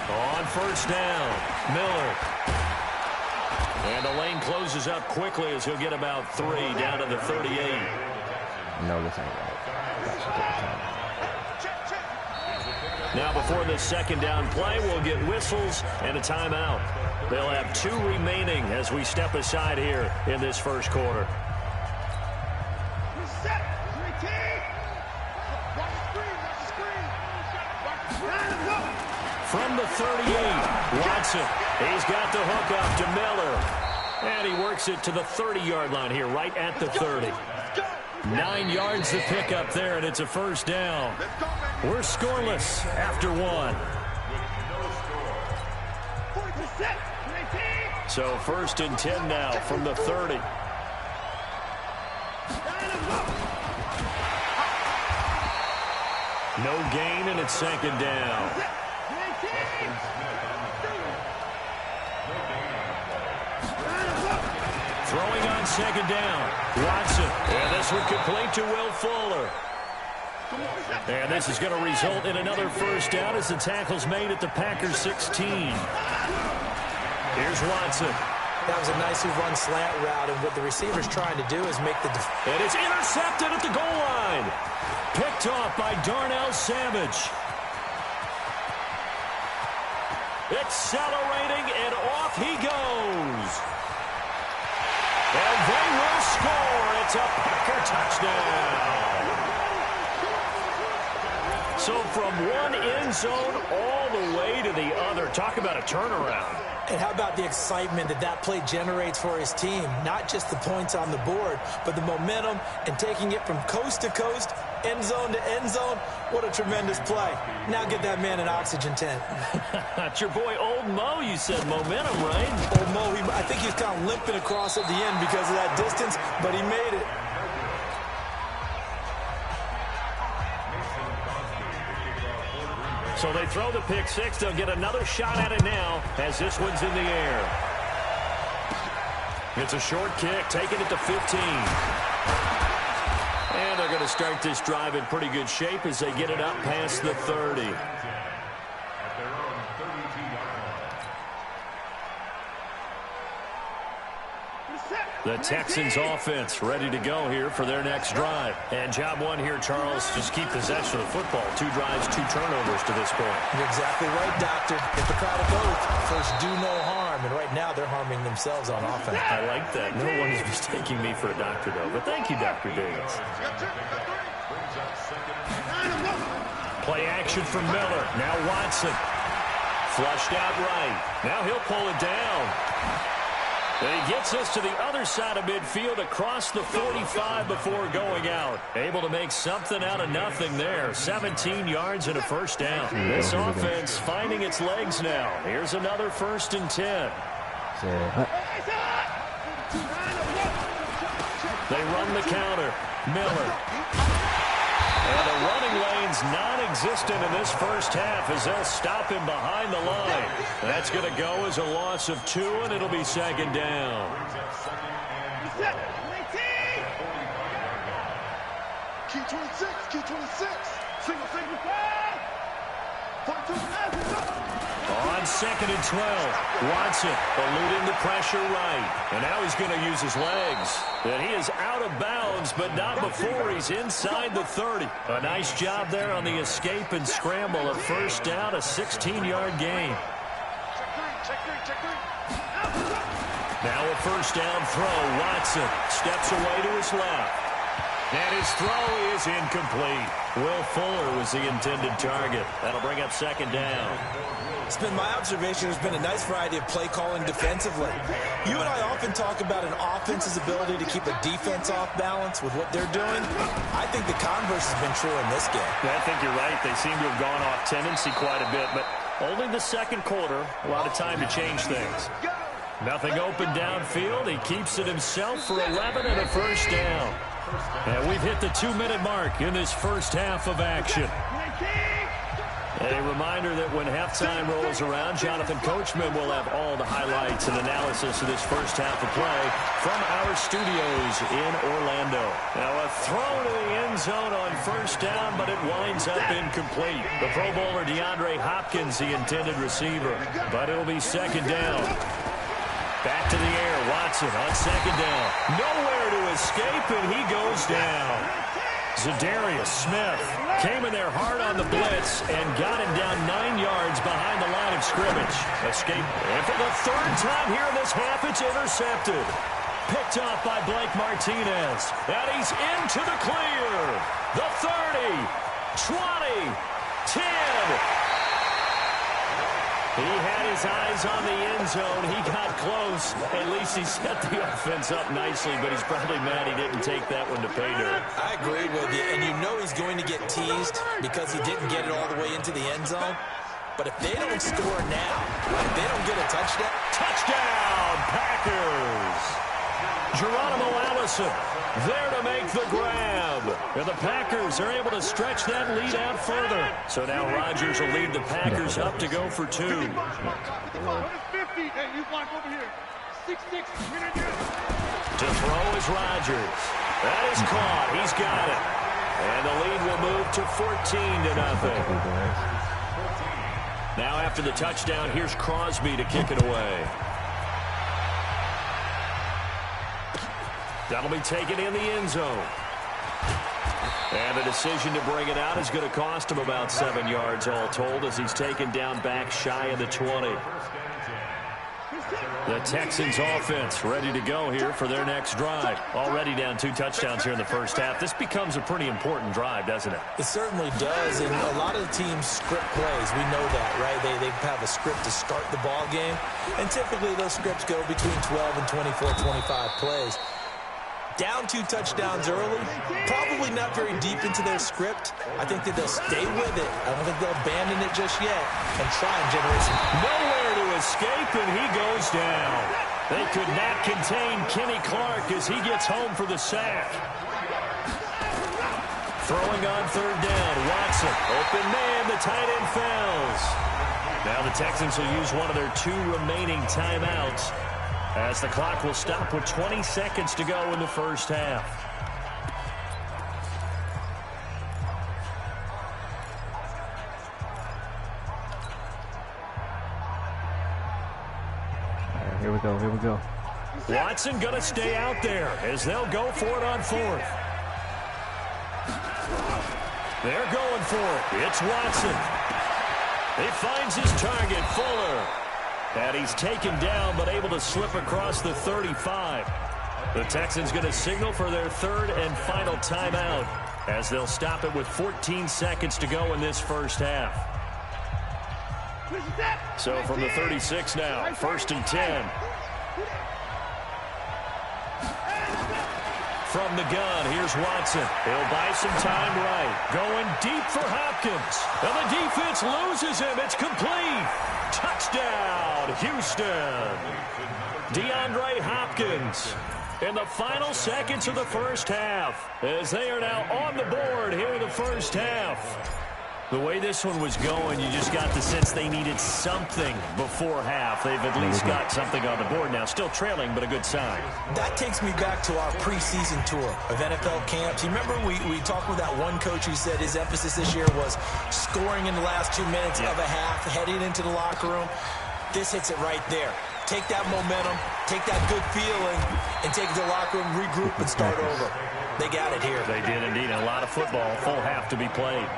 On first down, Miller. And the lane closes up quickly as he'll get about 3 down to the 38. No, this ain't right. That should take time. Now before the second down play, we'll get whistles and a timeout. They'll have 2 remaining as we step aside here in this first quarter. From the 38, Watson. He's got the hook up to Miller. And he works it to the 30-yard line here, right at the 30. 9 yards to pick up there, and it's a first down. We're scoreless after 1. So 1st and 10 now from the 30. No gain, and it's 2nd down. Throwing on 2nd down. Watson. And this one complete to Will Fuller. And this is going to result in another first down as the tackle's made at the Packers 16. Here's Watson. That was a nicely run slant route, and what the receiver's trying to do is make the... And it's intercepted at the goal line. Picked off by Darnell Savage. Accelerating, and off he goes. And they will score. It's a Packer touchdown. So from one end zone all the way to the other. Talk about a turnaround. And how about the excitement that that play generates for his team? Not just the points on the board, but the momentum and taking it from coast to coast, end zone to end zone. What a tremendous play. Now get that man an oxygen tent. It's your boy Old Mo, you said momentum, right? Old Mo, I think he's kind of limping across at the end because of that distance, but he made it. So they throw the pick 6. They'll get another shot at it now as this one's in the air. It's a short kick, taking it to 15. And they're going to start this drive in pretty good shape as they get it up past the 30. The Texans offense ready to go here for their next drive. And job one here, Charles, just keep possession of the football. 2 drives, 2 turnovers to this point. You're exactly right, Doctor. If the crowd of both, first do no harm. And right now they're harming themselves on offense. I like that. No one is mistaking me for a doctor, though. But thank you, Dr. Davis. Play action from Miller. Now Watson. Flushed out right. Now he'll pull it down. And he gets us to the other side of midfield across the 45 before going out. Able to make something out of nothing there. 17 yards and a first down. This offense finding its legs now. Here's another 1st and 10. They run the counter. Miller. And the running lane's non-existent in this first half as they'll stop him behind the line. That's going to go as a loss of 2, and it'll be 2nd down. Key 26, key 26. Single, On 2nd and 12, Watson eluding the pressure right. And now he's going to use his legs. And he is out of bounds, but not before he's inside the 30. A nice job there on the escape and scramble. A first down, a 16-yard gain. Now a first down throw. Watson steps away to his left. And his throw is incomplete. Will Fuller was the intended target. That'll bring up 2nd down. It's been my observation there's been a nice variety of play calling defensively. You and I often talk about an offense's ability to keep a defense off balance with what they're doing. I think the converse has been true in this game. I think you're right. They seem to have gone off tendency quite a bit, but only the 2nd quarter. A lot of time to change things. Nothing open downfield. He keeps it himself for 11 and a first down. And we've hit the 2-minute mark in this first half of action. A reminder that when halftime rolls around, Jonathan Coachman will have all the highlights and analysis of this first half of play from our studios in Orlando. Now a throw to the end zone on first down, but it winds up incomplete. The Pro Bowler DeAndre Hopkins, the intended receiver, but it'll be 2nd down. Back to the air. Watson on second down. Nowhere to escape, and he goes down. Zadarius Smith came in there hard on the blitz and got him down 9 yards behind the line of scrimmage. Escape. And for the third time here in this half, it's intercepted. Picked off by Blake Martinez. And he's into the clear. The 30, 20, 10. He had his eyes on the end zone. He got close. At least he set the offense up nicely, but he's probably mad he didn't take that one to pay dirt. I agree with you, and you know he's going to get teased because he didn't get it all the way into the end zone. But if they don't score now, if they don't get a touchdown. Touchdown, Packers! Geronimo Allison there to make the grab. And the Packers are able to stretch that lead out further. So now Rodgers will lead the Packers up to go for 2. 50. Hey, you block over here. 6'6". To throw is Rodgers. That is caught. He's got it. And the lead will move to 14-0. Now after the touchdown, here's Crosby to kick it away. That'll be taken in the end zone. And the decision to bring it out is going to cost him about 7 yards all told as he's taken down back shy of the 20. The Texans offense ready to go here for their next drive. Already down 2 touchdowns here in the first half. This becomes a pretty important drive, doesn't it? It certainly does, and a lot of the teams script plays. We know that, right? They have a script to start the ball game, and typically those scripts go between 12 and 24, 25 plays. Down 2 touchdowns early, probably not very deep into their script. I think that they'll stay with it. I don't think they'll abandon it just yet and try and generate some. Nowhere to escape, and he goes down. They could not contain Kenny Clark as he gets home for the sack. Throwing on third down, Watson. Open man, the tight end fails. Now the Texans will use one of their 2 remaining timeouts, as the clock will stop with 20 seconds to go in the first half. All right, here we go, here we go. Watson going to stay out there as they'll go for it on 4th. They're going for it. It's Watson. He finds his target, Fuller. And he's taken down but able to slip across the 35. The Texans going to signal for their 3rd and final timeout as they'll stop it with 14 seconds to go in this first half. So from the 36 now, 1st and 10. From the gun, here's Watson. He'll buy some time right. Going deep for Hopkins. And the defense loses him. It's complete. Touchdown, Houston. DeAndre Hopkins in the final seconds of the first half as they are now on the board here in the first half. The way this one was going, you just got the sense they needed something before half. They've at least got something on the board now. Still trailing, but a good sign. That takes me back to our preseason tour of NFL camps. You remember we talked with that one coach who said his emphasis this year was scoring in the last 2 minutes of a half, heading into the locker room. This hits it right there. Take that momentum, take that good feeling, and take it to the locker room, regroup, and start over. They got it here. They did indeed. A lot of football, full half to be played.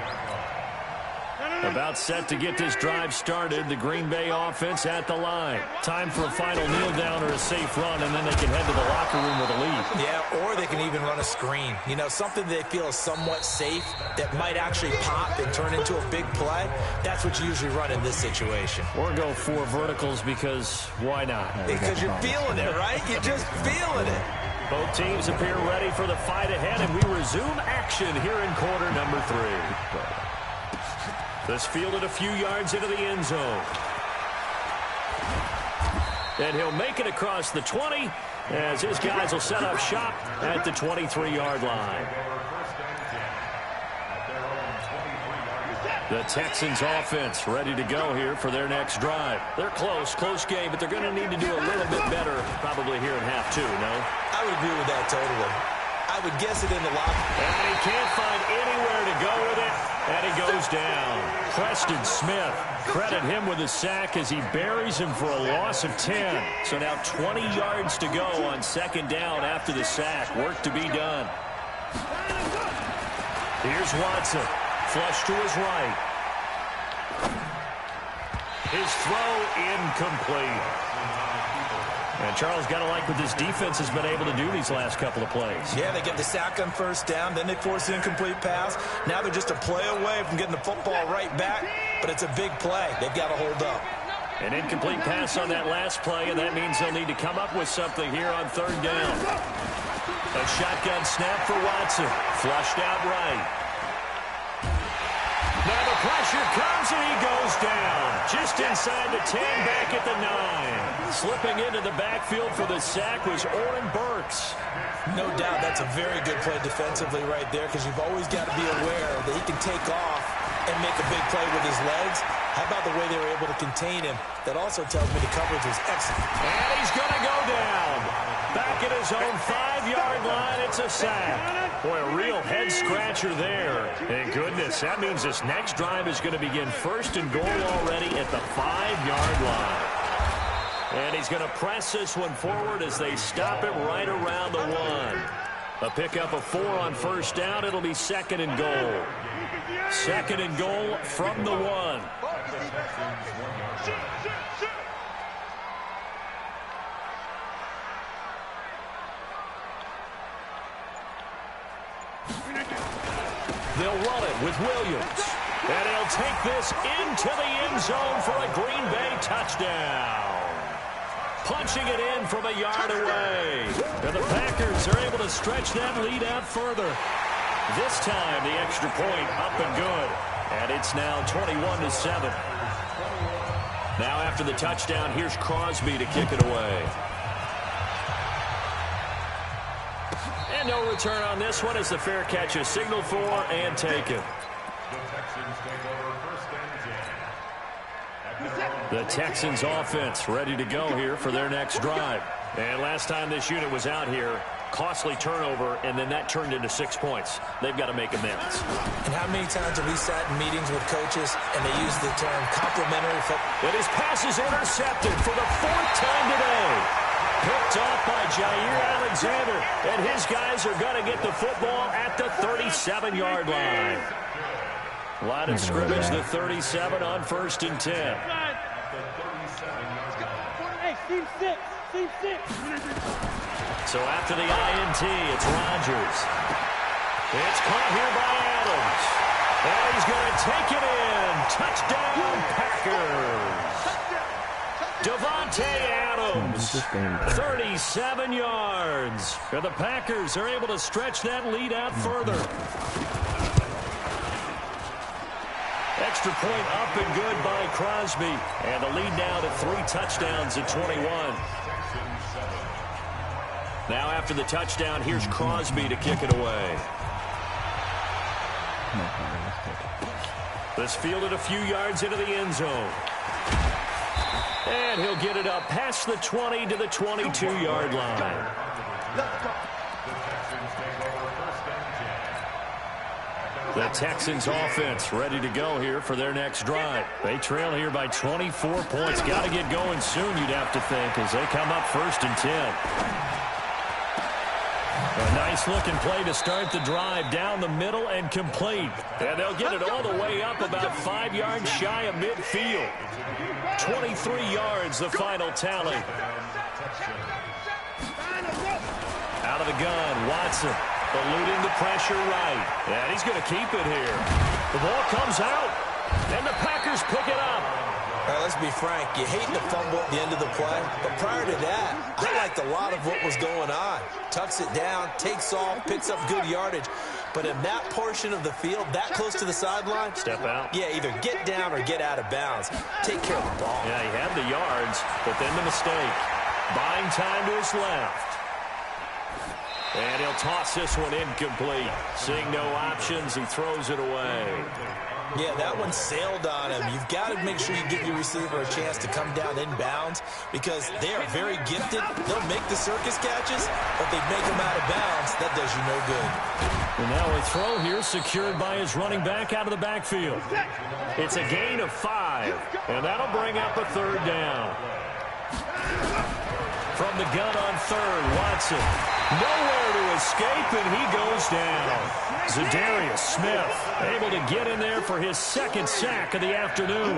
About set to get this drive started. The Green Bay offense at the line. Time for a final kneel down or a safe run, and then they can head to the locker room with a lead. Yeah, or they can even run a screen. You know, something they feel is somewhat safe that might actually pop and turn into a big play. That's what you usually run in this situation. Or go 4 verticals because why not? Because you're feeling it, right? You're just feeling it. Both teams appear ready for the fight ahead, and we resume action here in quarter number 3. This fielded a few yards into the end zone. And he'll make it across the 20 as his guys will set up shop at the 23-yard line. The Texans offense ready to go here for their next drive. They're close game, but they're going to need to do a little bit better probably here in half 2, no? I would agree with that totally. I would guess it in the locker. And he can't find anywhere to go with it. And he goes goes down. Preston Smith, credit him with a sack as he buries him for a loss of 10. So now 20 yards to go on second down after the sack. Work to be done. Here's Watson. Flush to his right. His throw incomplete. And Charles, got to like what this defense has been able to do these last couple of plays. Yeah, they get the sack on first down, then they force an incomplete pass. Now they're just a play away from getting the football right back, but it's a big play. They've got to hold up. An incomplete pass on that last play, and that means they'll need to come up with something here on third down. A shotgun snap for Watson. Flushed out right. Now the pressure comes, and he goes down. Just inside the 10, back at the 9. Slipping into the backfield for the sack was Oren Burks. No doubt that's a very good play defensively right there, because you've always got to be aware that he can take off and make a big play with his legs. How about the way they were able to contain him? That also tells me the coverage was excellent. And he's going to go down. Back at his own 5-yard line, it's a sack. Boy, a real head-scratcher there. And goodness, that means this next drive is going to begin first and goal already at the 5-yard line. And he's going to press this one forward as they stop it right around the 1. A pickup of 4 on first down. It'll be second and goal. Second and goal from the 1. They'll run it with Williams. And he'll take this into the end zone for a Green Bay touchdown. Punching it in from a yard away. And the Packers are able to stretch that lead out further. This time, the extra point up and good. And it's now 21-7. Now after the touchdown, here's Crosby to kick it away. And no return on this one as the fair catch is signaled for and taken. The Texans offense ready to go here for their next drive. And last time this unit was out here, costly turnover, and then that turned into 6 points. They've got to make amends. And how many times have we sat in meetings with coaches and they use the term complimentary football? And his pass is intercepted for the 4th time today. Picked off by Jair Alexander, and his guys are going to get the football at the 37-yard line. Line of scrimmage, the 37 on 1st and 10. So after the INT, it's Rodgers. It's caught here by Adams. And he's going to take it in. Touchdown, Packers. Devontae Adams, 37 yards. And the Packers are able to stretch that lead out further. Extra point up and good by Crosby. And the lead now to 3 touchdowns at 21. Now after the touchdown, here's Crosby to kick it away. This fielded a few yards into the end zone. And he'll get it up past the 20 to the 22-yard line. The Texans offense ready to go here for their next drive. They trail here by 24 points. Got to get going soon, you'd have to think, as they come up 1st and 10. A nice-looking play to start the drive down the middle and complete. And they'll get it all the way up about 5 yards shy of midfield. 23 yards, the final tally. Out of the gun, Watson eluding the pressure right. And he's going to keep it here. The ball comes out, and the Packers pick it up. All right, let's be frank. You hate the fumble at the end of the play, but prior to that, I liked a lot of what was going on. Tucks it down, takes off, picks up good yardage. But in that portion of the field, that close to the sideline, step out. Yeah, either get down or get out of bounds. Take care of the ball. Yeah, he had the yards, but then the mistake. Buying time to his left. And he'll toss this one incomplete. Seeing no options, he throws it away. Yeah, that one sailed on him. You've got to make sure you give your receiver a chance to come down inbounds because they are very gifted. They'll make the circus catches, but they make them out of bounds. That does you no good. And now a throw here secured by his running back out of the backfield. It's a gain of 5, and that'll bring up a 3rd down. From the gun on 3rd, Watson. Nowhere to escape, and he goes down. Zadarius Smith able to get in there for his 2nd sack of the afternoon.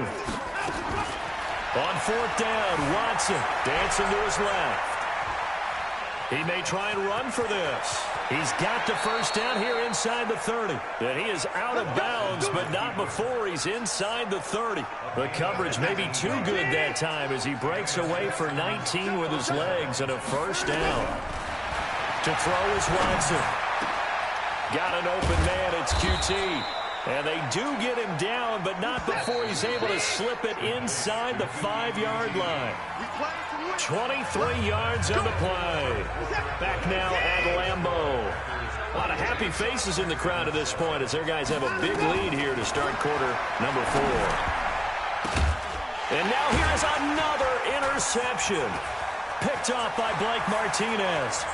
On 4th down, Watson dancing to his left. He may try and run for this. He's got the 1st down here inside the 30. And he is out of bounds, but not before he's inside the 30. The coverage may be too good that time as he breaks away for 19 with his legs and a 1st down. To throw is Watson. Got an open man, it's QT. And they do get him down, but not before he's able to slip it inside the 5-yard line. 23 yards on the play. Back now at Lambeau. A lot of happy faces in the crowd at this point as their guys have a big lead here to start quarter number 4. And now here's another interception. Picked off by Blake Martinez.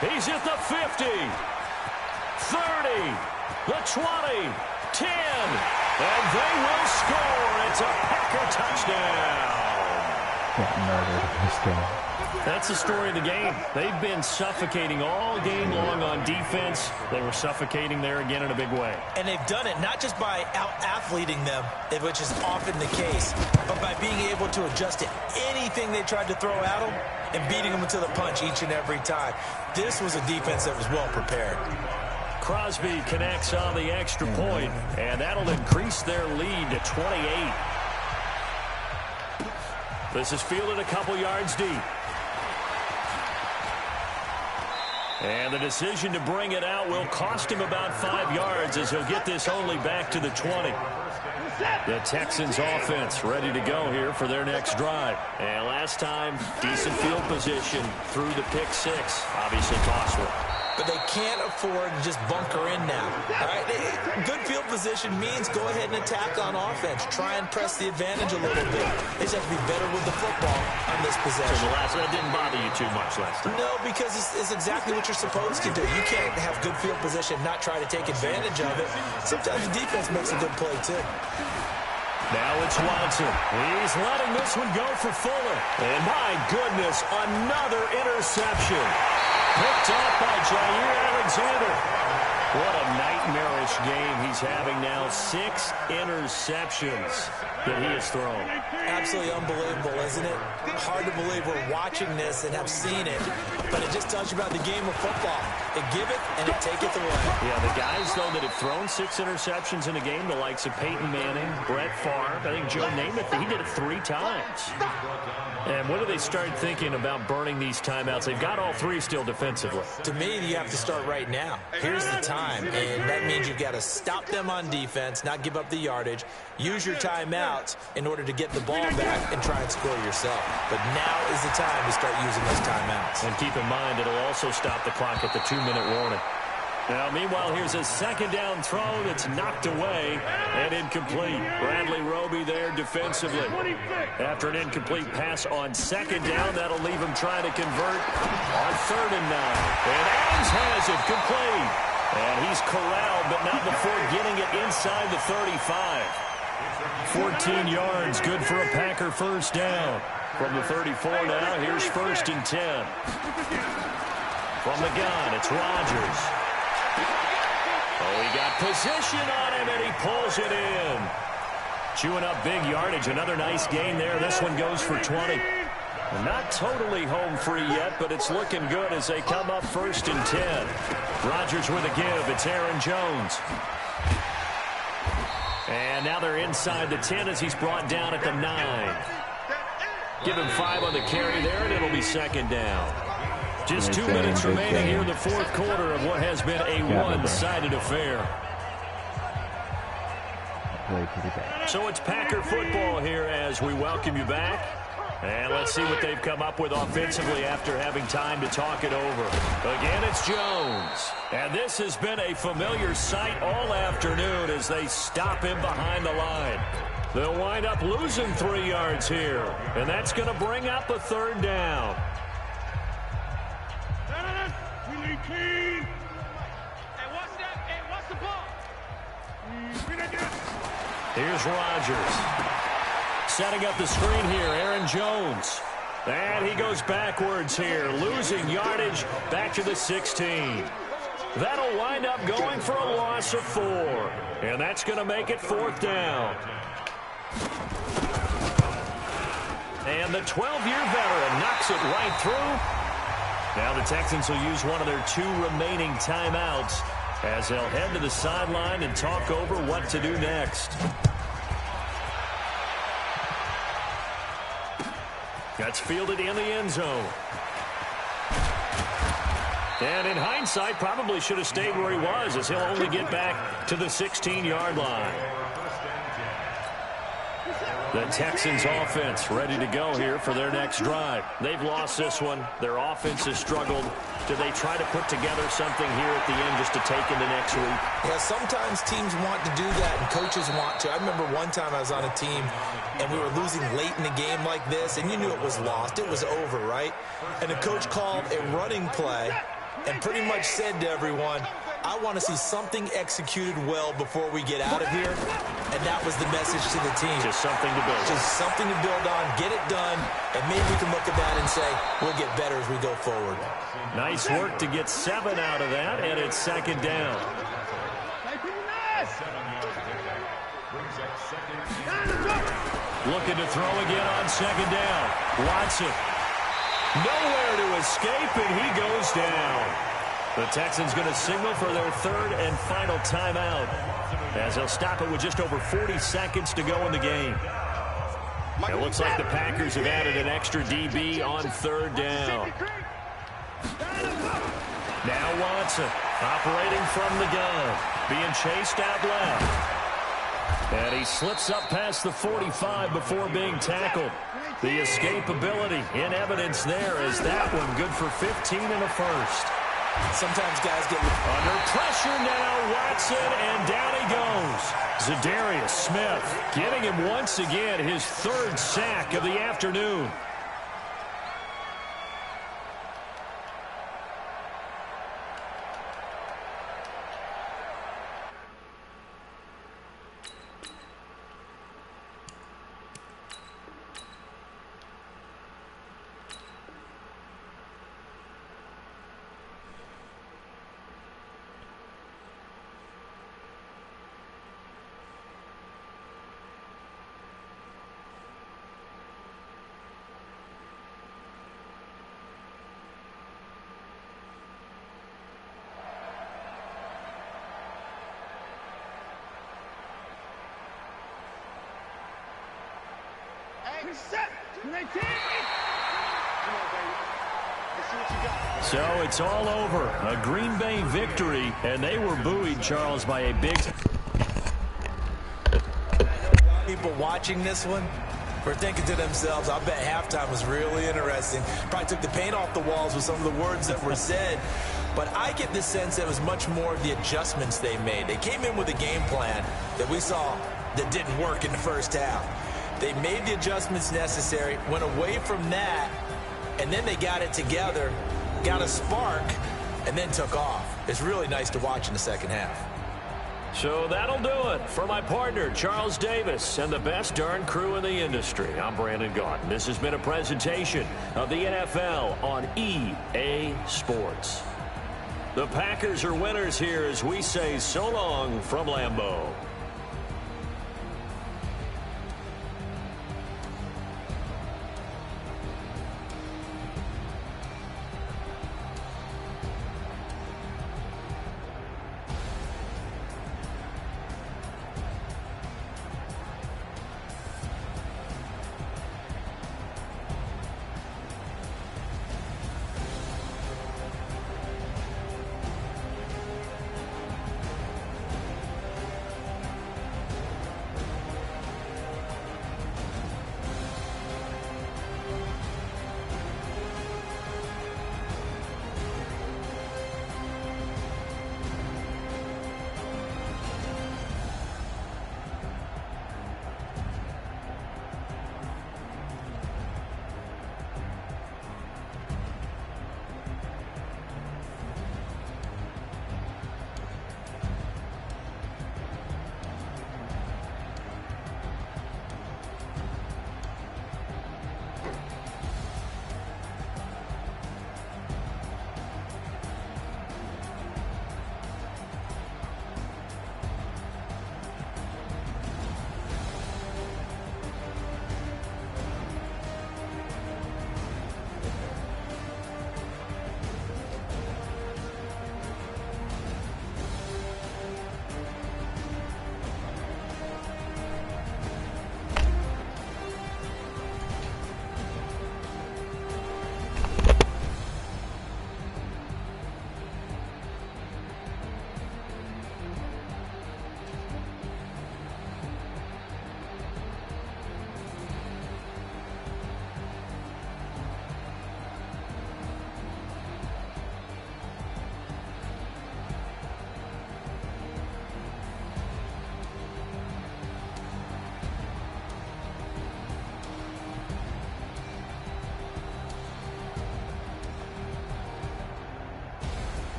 He's at the 50, 30, the 20, 10, and they will score. It's a Packer touchdown. That's the story of the game. They've been suffocating all game long on defense. They were suffocating there again in a big way. And they've done it not just by out-athleting them, which is often the case, but by being able to adjust to anything they tried to throw at them and beating them to the punch each and every time. This was a defense that was well prepared. Crosby connects on the extra point, and that'll increase their lead to 28. This is fielded a couple yards deep. And the decision to bring it out will cost him about 5 yards as he'll get this only back to the 20. The Texans offense ready to go here for their next drive. And last time, decent field position through the pick 6. Obviously possible. But they can't afford to just bunker in now. All right? Good field position means go ahead and attack on offense. Try and press the advantage a little bit. They just have to be better with the football on this possession. So that didn't bother you too much last time? No, because it's exactly what you're supposed to do. You can't have good field position and not try to take advantage of it. Sometimes the defense makes a good play, too. Now it's Watson. He's letting this one go for Fuller. And my goodness, another interception. Picked up by Jair Alexander. What a nightmarish game he's having now. 6 interceptions that he has thrown. Absolutely unbelievable, isn't it? Hard to believe we're watching this and have seen it, but it just tells you about the game of football. It give it and it taketh away. Yeah, the guys, though, that have thrown 6 interceptions in a game, the likes of Peyton Manning, Brett Favre, I think Joe Namath, he did it 3 times. And when do they start thinking about burning these timeouts? They've got all 3 still defensively. To me, you have to start right now. Here's the time, and that means you've got to stop them on defense, not give up the yardage, use your timeouts in order to get the ball back and try and score yourself. But now is the time to start using those timeouts. And keep in mind, it'll also stop the clock at the 2-minute warning. Now, meanwhile, here's a 2nd down throw that's knocked away and incomplete. Bradley Roby there defensively. After an incomplete pass on 2nd down, that'll leave him trying to convert on 3rd and 9. And Adams has it complete. And he's corralled, but not before getting it inside the 35. 14 yards, good for a Packer 1st down. From the 34 now, here's 1st and 10. From the gun, it's Rodgers. Oh, he got position on him, and he pulls it in. Chewing up big yardage. Another nice gain there. This one goes for 20. Not totally home free yet, but it's looking good as they come up 1st and 10. Rodgers with a give. It's Aaron Jones. And now they're inside the 10 as he's brought down at the 9. Give him 5 on the carry there, and it'll be 2nd down. Just 2 minutes remaining here in the 4th quarter of what has been a one-sided affair. So it's Packer football here as we welcome you back. And let's see what they've come up with offensively after having time to talk it over. Again, it's Jones. And this has been a familiar sight all afternoon as they stop him behind the line. They'll wind up losing 3 yards here. And that's going to bring up a third down. Hey, what's that? Hey, what's the ball? Here's Rodgers. Setting up the screen here, Aaron Jones. And he goes backwards here, losing yardage back to the 16. That'll wind up going for a loss of 4. And that's going to make it 4th down. And the 12-year veteran knocks it right through. Now the Texans will use one of their 2 remaining timeouts as they'll head to the sideline and talk over what to do next. That's fielded in the end zone. And in hindsight, probably should have stayed where he was as he'll only get back to the 16-yard line. The Texans offense ready to go here for their next drive. They've lost this one. Their offense has struggled. Do they try to put together something here at the end just to take into next week? Yeah, sometimes teams want to do that and coaches want to. I remember one time I was on a team and we were losing late in the game like this, and you knew it was lost. It was over, right? And the coach called a running play and pretty much said to everyone, I want to see something executed well before we get out of here. And that was the message to the team. Just something to build on. Just something to build on, get it done, and maybe we can look at that and say, we'll get better as we go forward. Nice work to get 7 out of that, and it's 2nd down. Looking to throw again on 2nd down. Watson. Nowhere to escape, and he goes down. The Texans going to signal for their 3rd and final timeout as they'll stop it with just over 40 seconds to go in the game. It looks like the Packers have added an extra DB on 3rd down. Now Watson operating from the gun, being chased out left. And he slips up past the 45 before being tackled. The escapability in evidence there as that one good for 15 and a first. Sometimes guys get under pressure now, Watson, and down he goes. Zadarius Smith getting him once again his 3rd sack of the afternoon. So it's all over. A Green Bay victory, and they were buoyed, Charles, by a big... People watching this one were thinking to themselves, I bet halftime was really interesting. Probably took the paint off the walls with some of the words that were said. But I get the sense that it was much more the adjustments they made. They came in with a game plan that we saw that didn't work in the first half. They made the adjustments necessary, went away from that, and then they got it together, got a spark, and then took off. It's really nice to watch in the second half. So that'll do it for my partner, Charles Davis, and the best darn crew in the industry. I'm Brandon Gaudin. This has been a presentation of the NFL on EA Sports. The Packers are winners here as we say so long from Lambeau.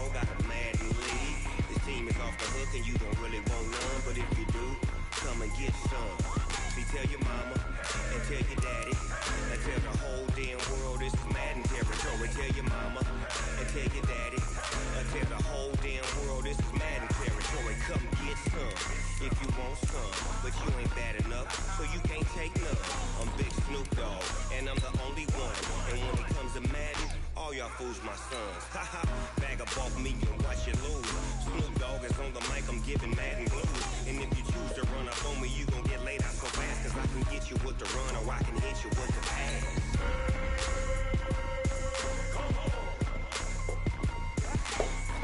Dog got a mad lead. This team is off the hook and you don't really want none. But if you do, come and get some. See, tell your mama and tell your daddy and tell the whole damn world this is Madden territory. Tell your mama and tell your daddy and tell the whole damn world this is Madden territory. Come get some if you want some, but you ain't bad enough, so you can't take none. I'm Big Snoop Dogg, and I'm the only one. And when it comes to Madden, all y'all fools my sons. Haha, bag up off me and watch you lose. Snoop Dogg is on the mic, I'm giving Madden blues. And if you choose to run up on me, you gon' get laid out so fast, cause I can get you with the run or I can hit you with the pass.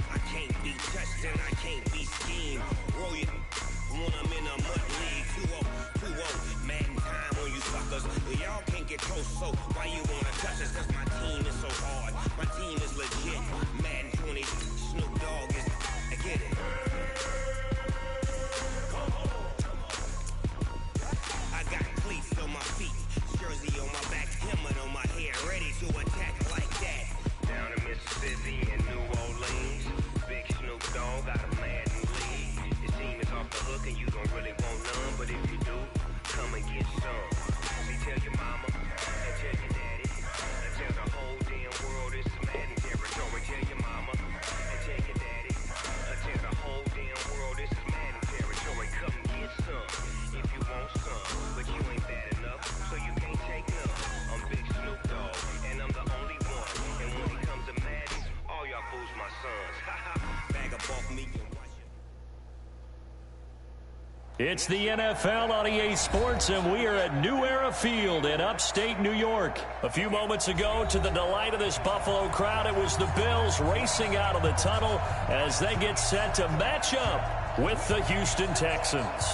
I can't be touched and I can't be schemed. Roll it when I'm in a mud league. 2-0, Madden time on you suckers. Y'all can't get close, so why you wanna touch us? Cause my team is so hard, my team is legit. Madden 20, Snoop Dogg is, I get it. I got cleats on my feet, jersey on my back, helmet on my head, ready to attack like that. Down in Mississippi and New Orleans, Big Snoop Dogg got a Madden lead. This team is off the hook and you don't really want none, but if you do, come and get some. See, tell your mama and tell your daddy and tell the whole damn world this is Madden territory. Tell your mama and tell your daddy and tell the whole damn world this is Madden territory. Come and get some if you want some, but you ain't bad enough, so you can't take none. I'm Big Snoop Dogg, and I'm the only one. And when it comes to Madden, all y'all fools my sons. Haha, bag up off me and watch it. It's the NFL on EA Sports, and we are at New Era Field in upstate New York. A few moments ago, to the delight of this Buffalo crowd, it was the Bills racing out of the tunnel as they get set to match up with the Houston Texans.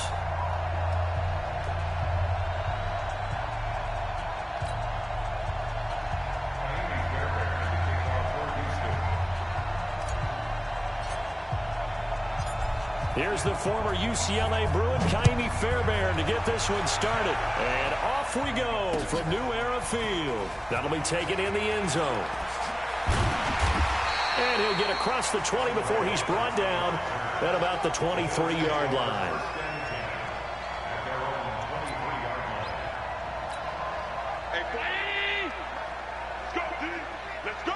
Here's the former UCLA Bruin, Kaimi Fairbairn, to get this one started. And off we go from New Era Field. That'll be taken in the end zone. And he'll get across the 20 before he's brought down at about the 23-yard line. Hey, play! Let's go, D! Let's go!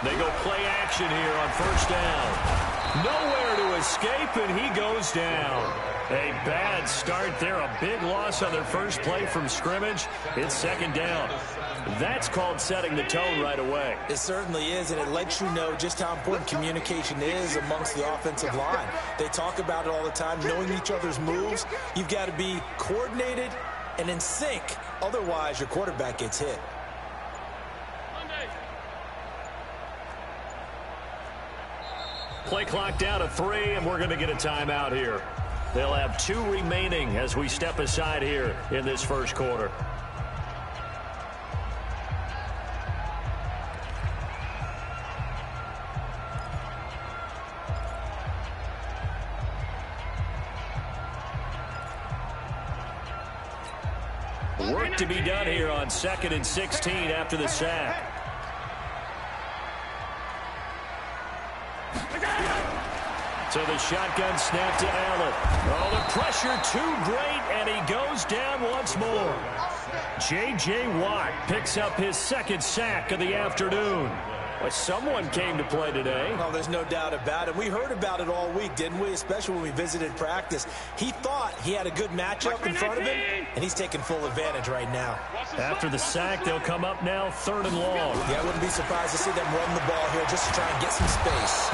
They go play action here on first down. Nowhere to escape, and he goes down. A bad start there. A big loss on their first play from scrimmage. It's second down. That's called setting the tone right away. It certainly is, and it lets you know just how important communication is amongst the offensive line. They talk about it all the time, knowing each other's moves. You've got to be coordinated and in sync. Otherwise, your quarterback gets hit. Play clock down to 3, and we're going to get a timeout here. They'll have 2 remaining as we step aside here in this first quarter. Work to be done here on 2nd and 16 after the sack. So the shotgun snap to Allen. Oh, the pressure too great, and he goes down once more. J.J. Watt picks up his 2nd sack of the afternoon. Well, someone came to play today. Well, there's no doubt about it. We heard about it all week, didn't we? Especially when we visited practice. He thought he had a good matchup in front of him, and he's taking full advantage right now. After the sack, they'll come up now 3rd and long. Yeah, I wouldn't be surprised to see them run the ball here just to try and get some space.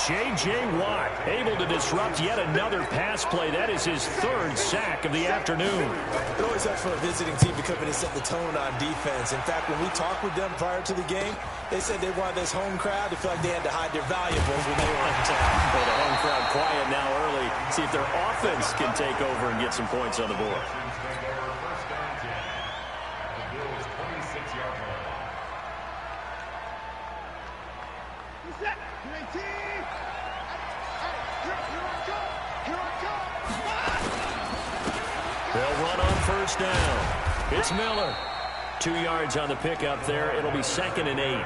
J.J. Watt able to disrupt yet another pass play. That is his 3rd sack of the afternoon. It always helps for a visiting team to come in and set the tone on defense. In fact, when we talked with them prior to the game, they said they wanted this home crowd to feel like they had to hide their valuables when they were in town. Well, the home crowd quiet now early. See if their offense can take over and get some points on the board. They'll run on first down. It's Miller. 2 yards on the pickup there. It'll be 2nd and 8.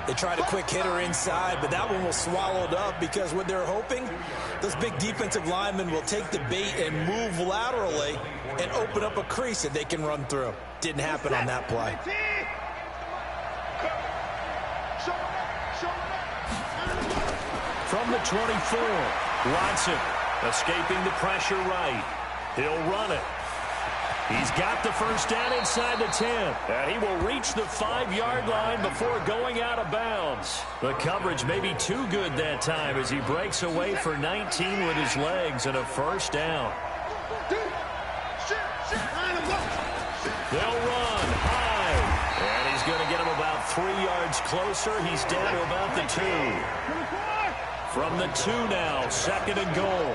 They tried a quick hitter inside, but that one was swallowed up because what they're hoping, those big defensive linemen will take the bait and move laterally and open up a crease that they can run through. Didn't happen on that play. From the 24, Watson escaping the pressure right. He'll run it. He's got the first down inside the 10. And he will reach the 5-yard line before going out of bounds. The coverage may be too good that time as he breaks away for 19 with his legs and a first down. They'll run high. And he's going to get him about 3 yards closer. He's down to about the 2. From the 2 now, 2nd and goal.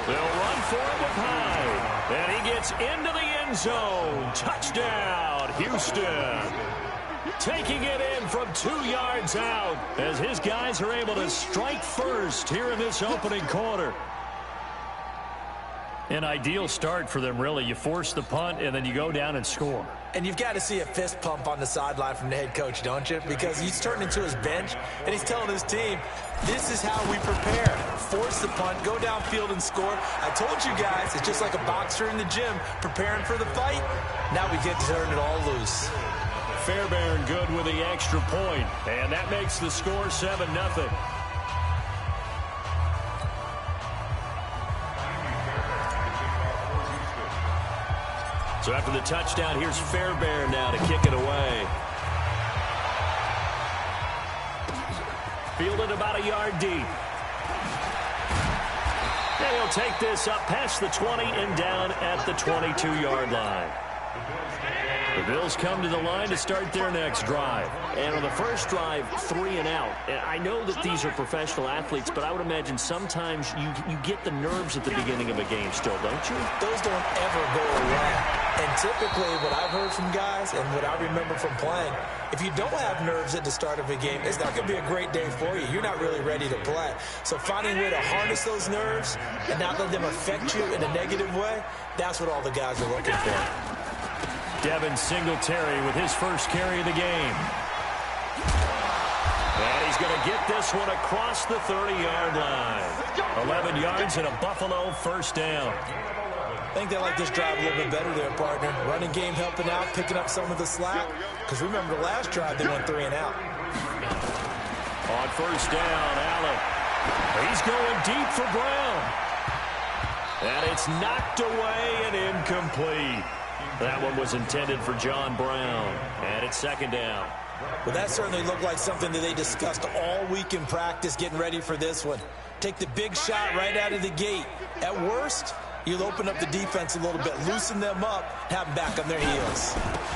They'll run for it with Hyde. And he gets into the end zone. Touchdown, Houston. Taking it in from 2 yards out as his guys are able to strike first here in this opening quarter. An ideal start for them, really. You force the punt, and then you go down and score. And you've got to see a fist pump on the sideline from the head coach, don't you? Because he's turning into his bench, and he's telling his team, this is how we prepare. Force the punt, go downfield and score. I told you guys, it's just like a boxer in the gym preparing for the fight. Now we get to turn it all loose. Fairbairn good with the extra point, and that makes the score 7-0. So after the touchdown, here's Fairbairn now to kick it away. Fielded about a yard deep. And he'll take this up past the 20 and down at the 22-yard line. The Bills come to the line to start their next drive. And on the first drive, 3 and out. I know that these are professional athletes, but I would imagine sometimes you get the nerves at the beginning of a game still, don't you? Those don't ever go away. And typically what I've heard from guys and what I remember from playing, if you don't have nerves at the start of a game, it's not going to be a great day for you. You're not really ready to play. So finding a way to harness those nerves and not let them affect you in a negative way, that's what all the guys are looking for. Devin Singletary with his first carry of the game. And he's going to get this one across the 30-yard line. 11 yards and a Buffalo first down. I think they like this drive a little bit better there, partner. Running game helping out, picking up some of the slack. Because remember the last drive, they went 3 and out. On first down, Allen. He's going deep for Brown. And it's knocked away and incomplete. That one was intended for John Brown. And it's 2nd down. Well, that certainly looked like something that they discussed all week in practice getting ready for this one. Take the big shot right out of the gate. At worst, you'll open up the defense a little bit, loosen them up, have them back on their heels.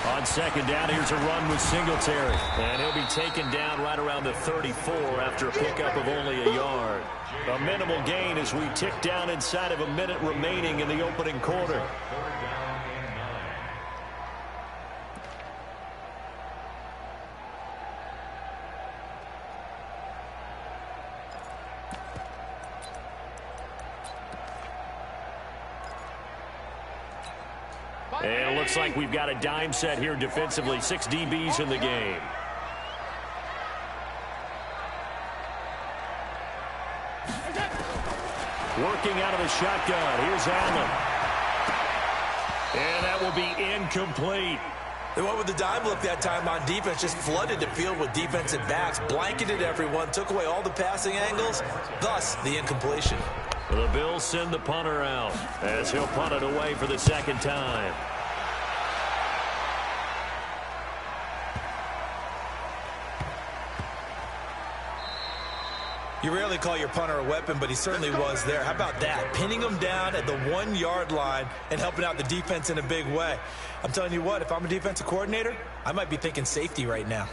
On 2nd down, here's a run with Singletary. And he'll be taken down right around the 34 after a pickup of only a yard. A minimal gain as we tick down inside of a minute remaining in the opening quarter. And it looks like we've got a dime set here defensively. 6 DBs in the game. Working out of the shotgun. Here's Allen. And that will be incomplete. They went with the dime look that time on defense, just flooded the field with defensive backs, blanketed everyone, took away all the passing angles, thus the incompletion. The Bills send the punter out as he'll punt it away for the 2nd time. You rarely call your punter a weapon, but he certainly was there. How about that? Pinning him down at the 1-yard line and helping out the defense in a big way. I'm telling you what, if I'm a defensive coordinator, I might be thinking safety right now.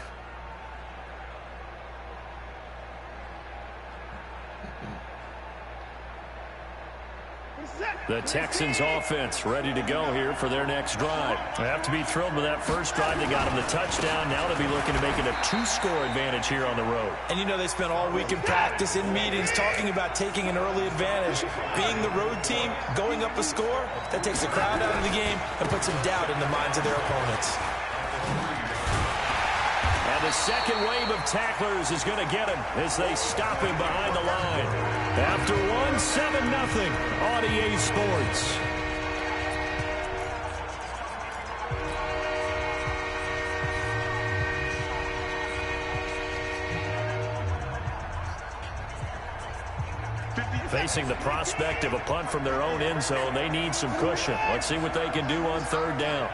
The Texans offense ready to go here for their next drive. They have to be thrilled with that first drive. They got them the touchdown. Now they'll be looking to make it a 2-score advantage here on the road. And you know they spent all week in practice, in meetings, talking about taking an early advantage. Being the road team, going up a score, that takes the crowd out of the game and puts some doubt in the minds of their opponents. And the second wave of tacklers is going to get him as they stop him behind the line. After one, 7-0 on EA Sports. Facing the prospect of a punt from their own end zone, they need some cushion. Let's see what they can do on third down.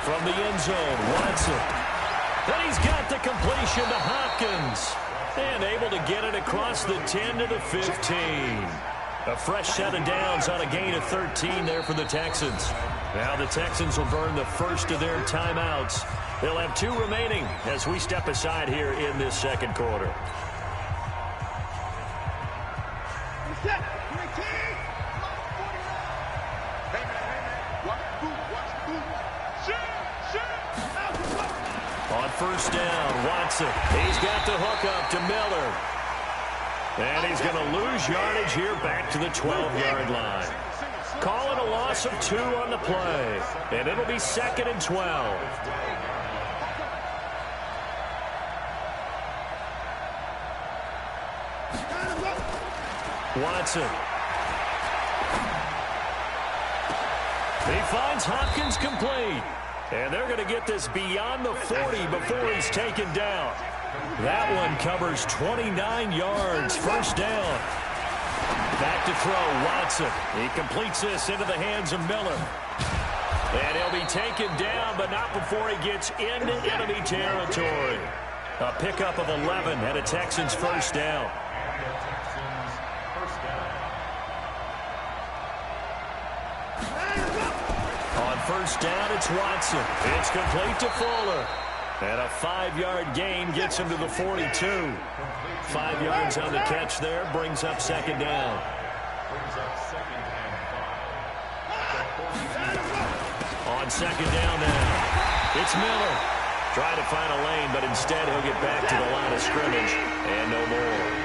From the end zone, Watson. Then he's got the completion to Hopkins. And able to get it across the 10 to the 15. A fresh set of downs on a gain of 13 there for the Texans. Now the Texans will burn the first of their timeouts. They'll have 2 remaining as we step aside here in this second quarter. On first down, Watson. He's got the hook up to Miller. And he's going to lose yardage here back to the 12-yard line. Call it a loss of 2 on the play. And it'll be 2nd and 12. Watson. He finds Hopkins complete. And they're going to get this beyond the 40 before he's taken down. That one covers 29 yards. First down. Back to throw, Watson. He completes this into the hands of Miller. And he'll be taken down, but not before he gets into enemy territory. A pickup of 11 and a Texans first down. On first down, it's Watson. It's complete to Fuller. And a 5-yard gain gets him to the 42. 5 yards on the catch there, brings up second down. On second down now, it's Miller. Trying to find a lane, but instead he'll get back to the line of scrimmage and no more.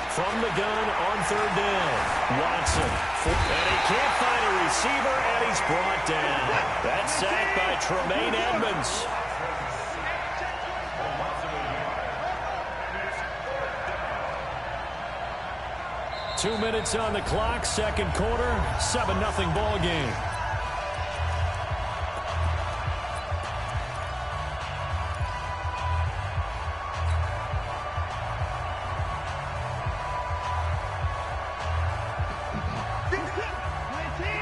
From the gun on third down, Watson. And he can't find a receiver, and he's brought down. That's sacked by Tremaine Edmonds. Two minutes on the clock, second quarter, 7-0 ball game.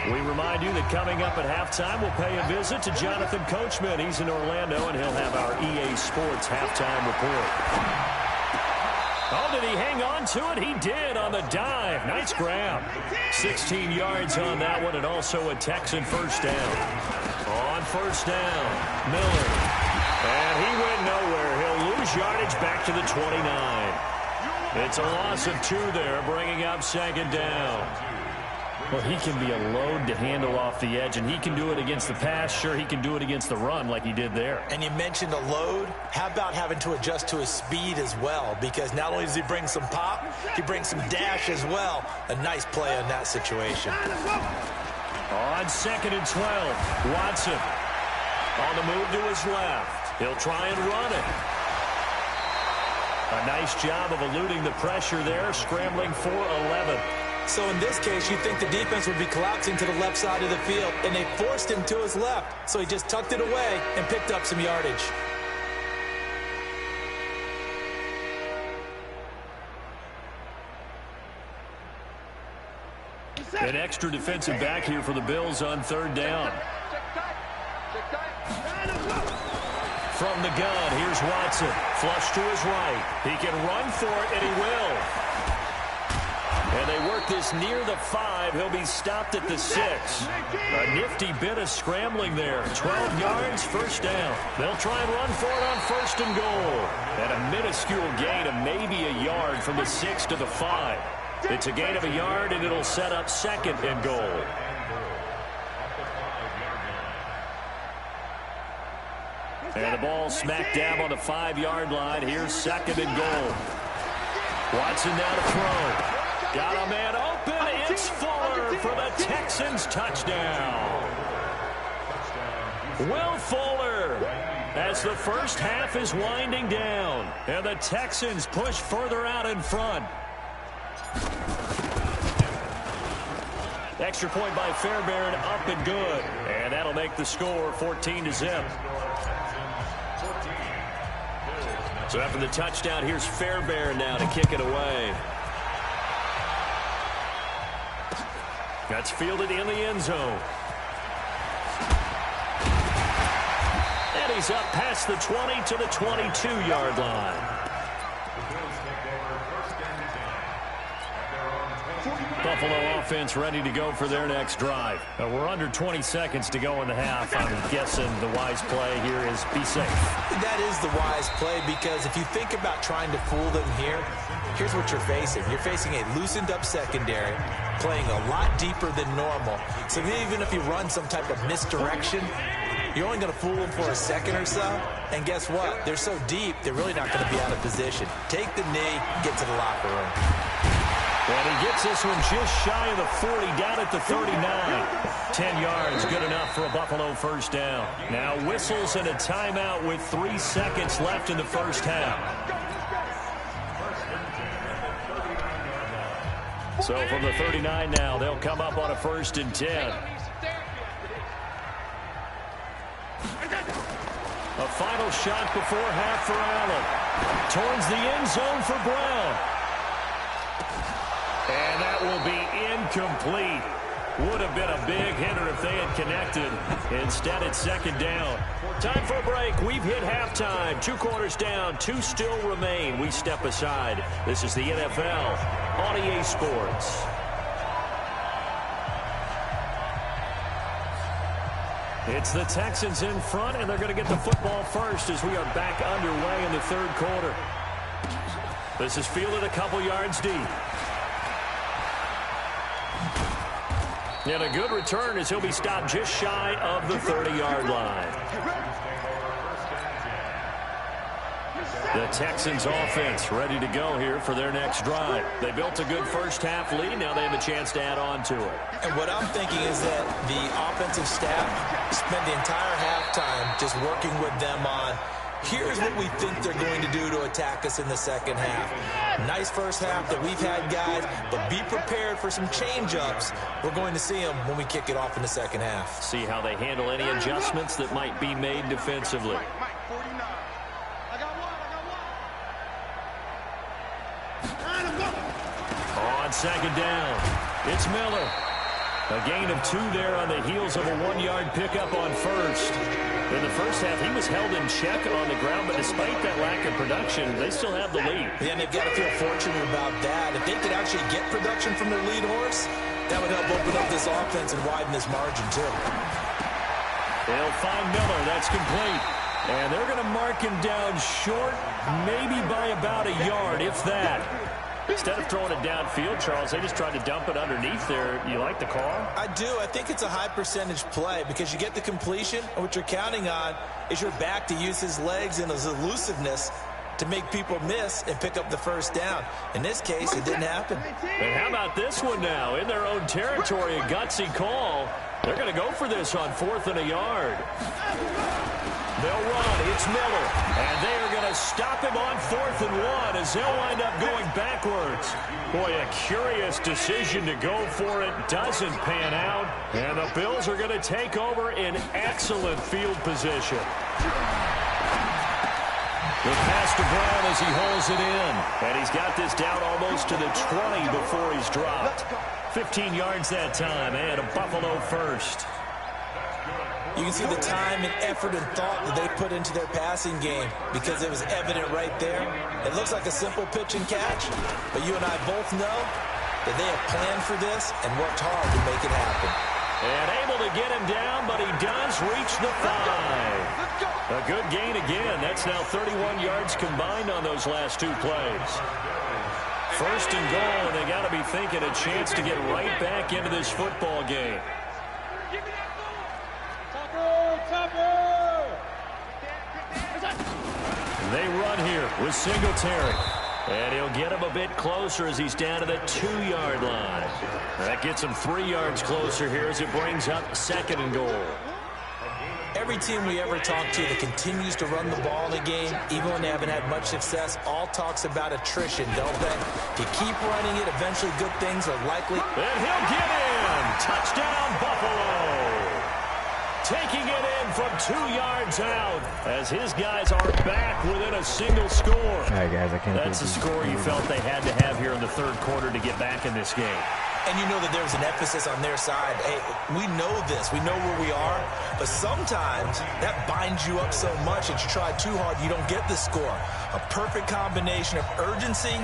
We remind you that coming up at halftime, we'll pay a visit to Jonathan Coachman. He's in Orlando, and he'll have our EA Sports halftime report. Oh, did he hang on to it? He did on the dive. Nice grab. 16 yards on that one, and also a Texan first down. On first down, Miller. And he went nowhere. He'll lose yardage back to the 29. It's a loss of 2 there, bringing up second down. Well, he can be a load to handle off the edge, and he can do it against the pass. Sure, he can do it against the run like he did there. And you mentioned a load. How about having to adjust to his speed as well? Because not only does he bring some pop, he brings some dash as well. A nice play on that situation. On 2nd and 12, Watson on the move to his left. He'll try and run it. A nice job of eluding the pressure there, scrambling for 11. So in this case, you'd think the defense would be collapsing to the left side of the field, and they forced him to his left. So he just tucked it away and picked up some yardage. An extra defensive back here for the Bills on third down. From the gun, here's Watson. Flush to his right. He can run for it, and he will. And they work this near the 5. He'll be stopped at the 6. A nifty bit of scrambling there. 12 yards, first down. They'll try and run for it on 1st and goal. And a minuscule gain of maybe a yard from the 6 to the 5. It's a gain of a yard, and it'll set up 2nd and goal. And the ball smack dab on the 5-yard line. Here's 2nd and goal. Watson now to throw. Got a man open. It's Fuller for the Texans touchdown. Will Fuller as the first half is winding down. And the Texans push further out in front. Extra point by Fairbairn, up and good. And that'll make the score 14-0. So after the touchdown, here's Fairbairn now to kick it away. That's fielded in the end zone. And he's up past the 20 to the 22-yard line. Buffalo offense ready to go for their next drive. We're under 20 seconds to go in the half. I'm guessing the wise play here is be safe. That is the wise play, because if you think about trying to fool them here, here's what you're facing. You're facing a loosened up secondary, playing a lot deeper than normal. So even if you run some type of misdirection, you're only going to fool them for a second or so. And guess what? They're so deep, they're really not going to be out of position. Take the knee, get to the locker room. And he gets this one just shy of the 40, down at the 39. 10 yards, good enough for a Buffalo first down. Now whistles and a timeout with 3 seconds left in the first half. So from the 39 now, they'll come up on a 1st and 10. A final shot before half for Allen. Towards the end zone for Brown. And that will be incomplete. Would have been a big hitter if they had connected. Instead, it's 2nd down. Time for a break. We've hit halftime. 2 quarters down. 2 still remain. We step aside. This is the NFL on EA Sports. It's the Texans in front, and they're going to get the football first as we are back underway in the 3rd quarter. This is fielded a couple yards deep. And a good return as he'll be stopped just shy of the 30-yard line. The Texans offense ready to go here for their next drive. They built a good first half lead. Now they have a chance to add on to it. And what I'm thinking is that the offensive staff spent the entire halftime just working with them on, here's what we think they're going to do to attack us in the second half. Nice first half that we've had, guys, but be prepared for some change-ups. We're going to see them when we kick it off in the second half. See how they handle any adjustments that might be made defensively. On 2nd down, it's Miller. A gain of 2 there on the heels of a 1-yard pickup on 1st. In the first half, he was held in check on the ground, but despite that lack of production, they still have the lead. Yeah, and they've got to feel fortunate about that. If they could actually get production from their lead horse, that would help open up this offense and widen this margin, too. They'll find Miller. That's complete. And they're going to mark him down short, maybe by about a yard, if that. Instead of throwing it downfield, Charles, they just tried to dump it underneath there. You like the call? I do. I think it's a high percentage play because you get the completion, and what you're counting on is your back to use his legs and his elusiveness to make people miss and pick up the first down. In this case, it didn't happen. And how about this one now? In their own territory, a gutsy call. They're going to go for this on 4th and a yard. They'll run. It's Miller. And they are going to stop him on 4th and 1 as they'll wind up going backwards. Boy, a curious decision to go for it. Doesn't pan out. And the Bills are going to take over in excellent field position. The pass to Brown as he holds it in. And he's got this down almost to the 20 before he's dropped. 15 yards that time, and a Buffalo first. You can see the time and effort and thought that they put into their passing game because it was evident right there. It looks like a simple pitch and catch, but you and I both know that they have planned for this and worked hard to make it happen. And able to get him down, but he does reach the 5. A good gain again. That's now 31 yards combined on those last 2 plays. First and goal, and they got to be thinking a chance to get right back into this football game. They run here with Singletary. And he'll get him a bit closer as he's down to the 2-yard line. That gets him 3 yards closer here as it brings up 2nd and goal. Every team we ever talk to that continues to run the ball in a game, even when they haven't had much success, all talks about attrition, don't they? If you keep running it, eventually good things are likely. And he'll get in. Touchdown, Buffalo. Taking it in from 2 yards out as his guys are back within a single score. All right, guys, I can't. That's the score you felt they had to have here in the 3rd quarter to get back in this game. And you know that there's an emphasis on their side. Hey, we know this. We know where we are. But sometimes that binds you up so much that you try too hard, you don't get the score. A perfect combination of urgency,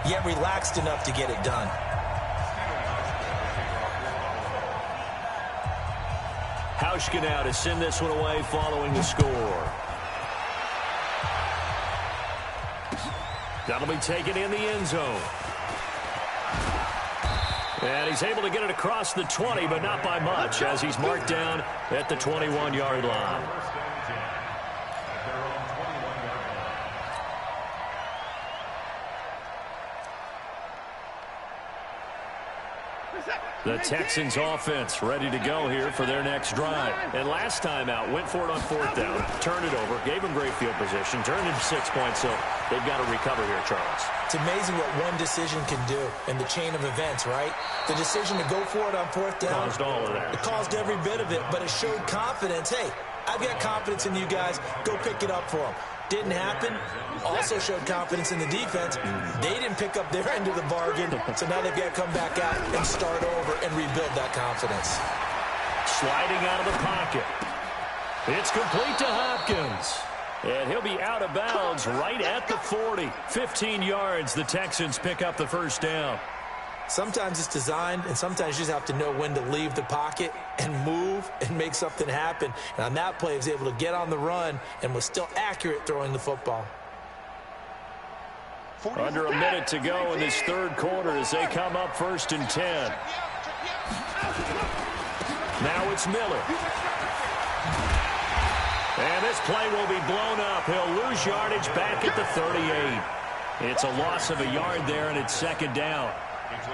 yet relaxed enough to get it done. Hauschka now to send this one away following the score. That'll be taken in the end zone. And he's able to get it across the 20, but not by much, as he's marked down at the 21-yard line. The Texans offense ready to go here for their next drive. And last time out, went for it on 4th down, turned it over, gave them great field position, turned into 6 points, so they've got to recover here, Charles. It's amazing what one decision can do in the chain of events, right? The decision to go for it on 4th down. Caused all of that. It caused every bit of it, but it showed confidence. Hey, I've got confidence in you guys. Go pick it up for them. Didn't happen. Also showed confidence in the defense. They didn't pick up their end of the bargain, so now they've got to come back out and start over and rebuild that confidence. Sliding out of the pocket. It's complete to Hopkins. And he'll be out of bounds right at the 40. 15 yards, the Texans pick up the 1st down. Sometimes it's designed, and sometimes you just have to know when to leave the pocket and move and make something happen. And on that play, he was able to get on the run and was still accurate throwing the football. Under a minute to go in this 3rd quarter as they come up 1st and 10. Now it's Miller. And this play will be blown up. He'll lose yardage back at the 38. It's a loss of a yard there, and it's 2nd down.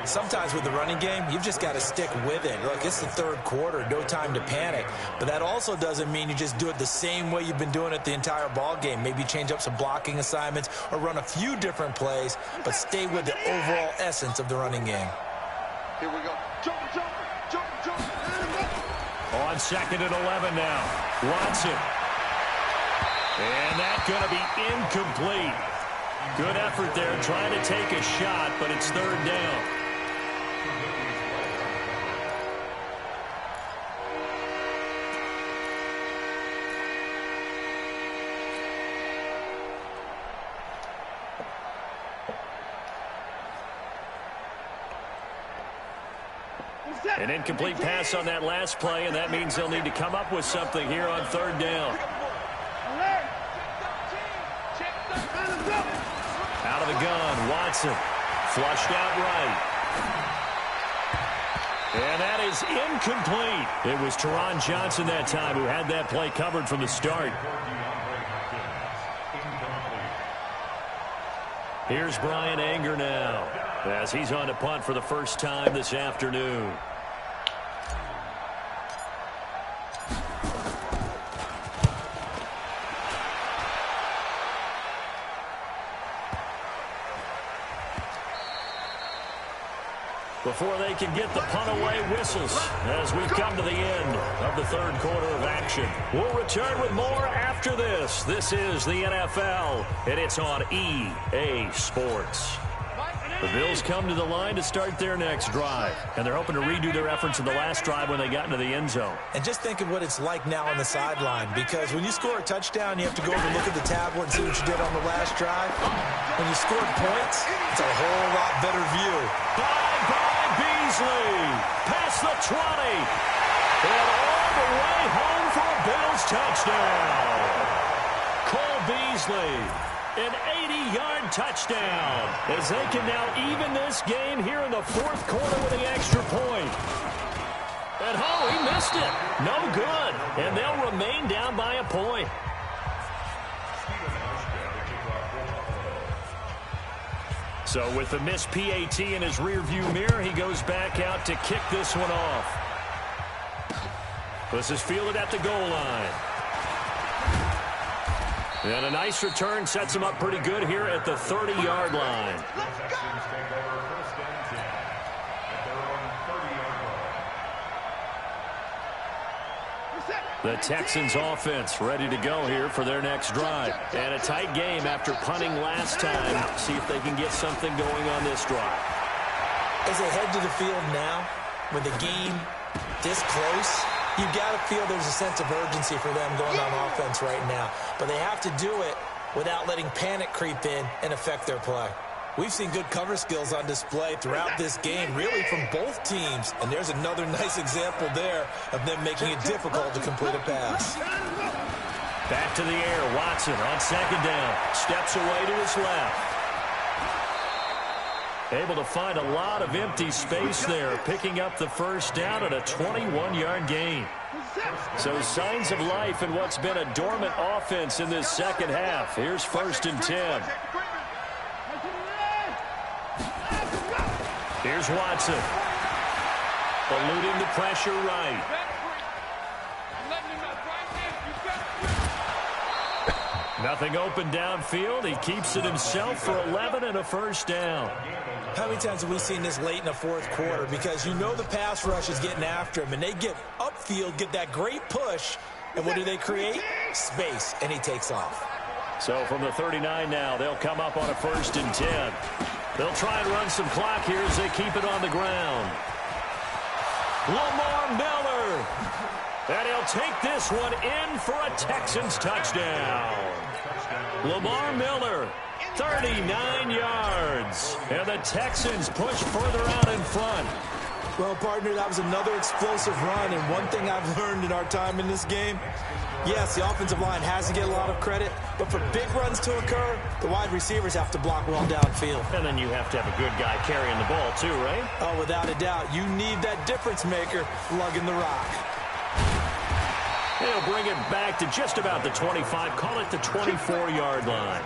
Sometimes with the running game, you've just got to stick with it. Look, it's the 3rd quarter, no time to panic. But that also doesn't mean you just do it the same way you've been doing it the entire ball game. Maybe change up some blocking assignments or run a few different plays, but stay with the overall essence of the running game. Here we go. Jump. On 2nd and 11 now. Watson. And that's going to be incomplete. Good effort there trying to take a shot, but it's 3rd down. An incomplete pass on that last play, and that means they'll need to come up with something here on 3rd down. Out of the gun, Watson. Flushed out right. And that is incomplete. It was Teron Johnson that time who had that play covered from the start. Here's Brian Anger now as he's on to punt for the first time this afternoon. Before they can get the punt away, whistles as we've come to the end of the 3rd quarter of action. We'll return with more after this. This is the NFL, and it's on EA Sports. The Bills come to the line to start their next drive, and they're hoping to redo their efforts in the last drive when they got into the end zone. And just think of what it's like now on the sideline, because when you score a touchdown, you have to go over and look at the tablet and see what you did on the last drive. When you scored points, it's a whole lot better view. Bye-bye. Beasley past the 20. And all the way home for a Bills touchdown. Cole Beasley, an 80-yard touchdown, as they can now even this game here in the fourth quarter with the extra point. And he missed it. No good. And they'll remain down by a point. So with the missed PAT in his rearview mirror, he goes back out to kick this one off. This is fielded at the goal line. And a nice return sets him up pretty good here at the 30-yard line. The Texans offense ready to go here for their next drive. And a tight game after punting last time. See if they can get something going on this drive. As they head to the field now, with the game this close, you've got to feel there's a sense of urgency for them going on offense right now. But they have to do it without letting panic creep in and affect their play. We've seen good cover skills on display throughout this game, really from both teams. And there's another nice example there of them making it difficult to complete a pass. Back to the air. Watson on second down. Steps away to his left. Able to find a lot of empty space there, picking up the first down at a 21-yard gain. So signs of life in what's been a dormant offense in this second half. Here's 1st and 10. Here's Watson. Eluding the pressure right. Nothing open downfield. He keeps it himself for 11 and a first down. How many times have we seen this late in the fourth quarter? Because you know the pass rush is getting after him, and they get upfield, get that great push, and what do they create? Space, and he takes off. So from the 39 now, they'll come up on a 1st and 10. They'll try and run some clock here as they keep it on the ground. Lamar Miller. And he'll take this one in for a Texans touchdown. Lamar Miller, 39 yards. And the Texans push further out in front. Well, partner, that was another explosive run, and one thing I've learned in our time in this game, yes, the offensive line has to get a lot of credit, but for big runs to occur, the wide receivers have to block well downfield. And then you have to have a good guy carrying the ball too, right? Oh, without a doubt. You need that difference maker lugging the rock. They'll bring it back to just about the 25, call it the 24-yard line.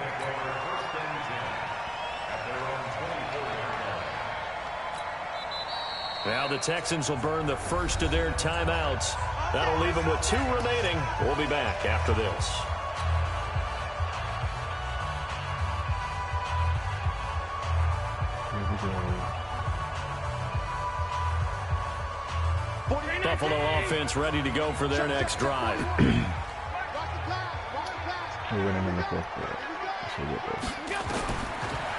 Now the Texans will burn the first of their timeouts. That'll leave them with 2 remaining. We'll be back after this. Buffalo offense ready to go for their next drive. We're winning in the fourth quarter. So get this.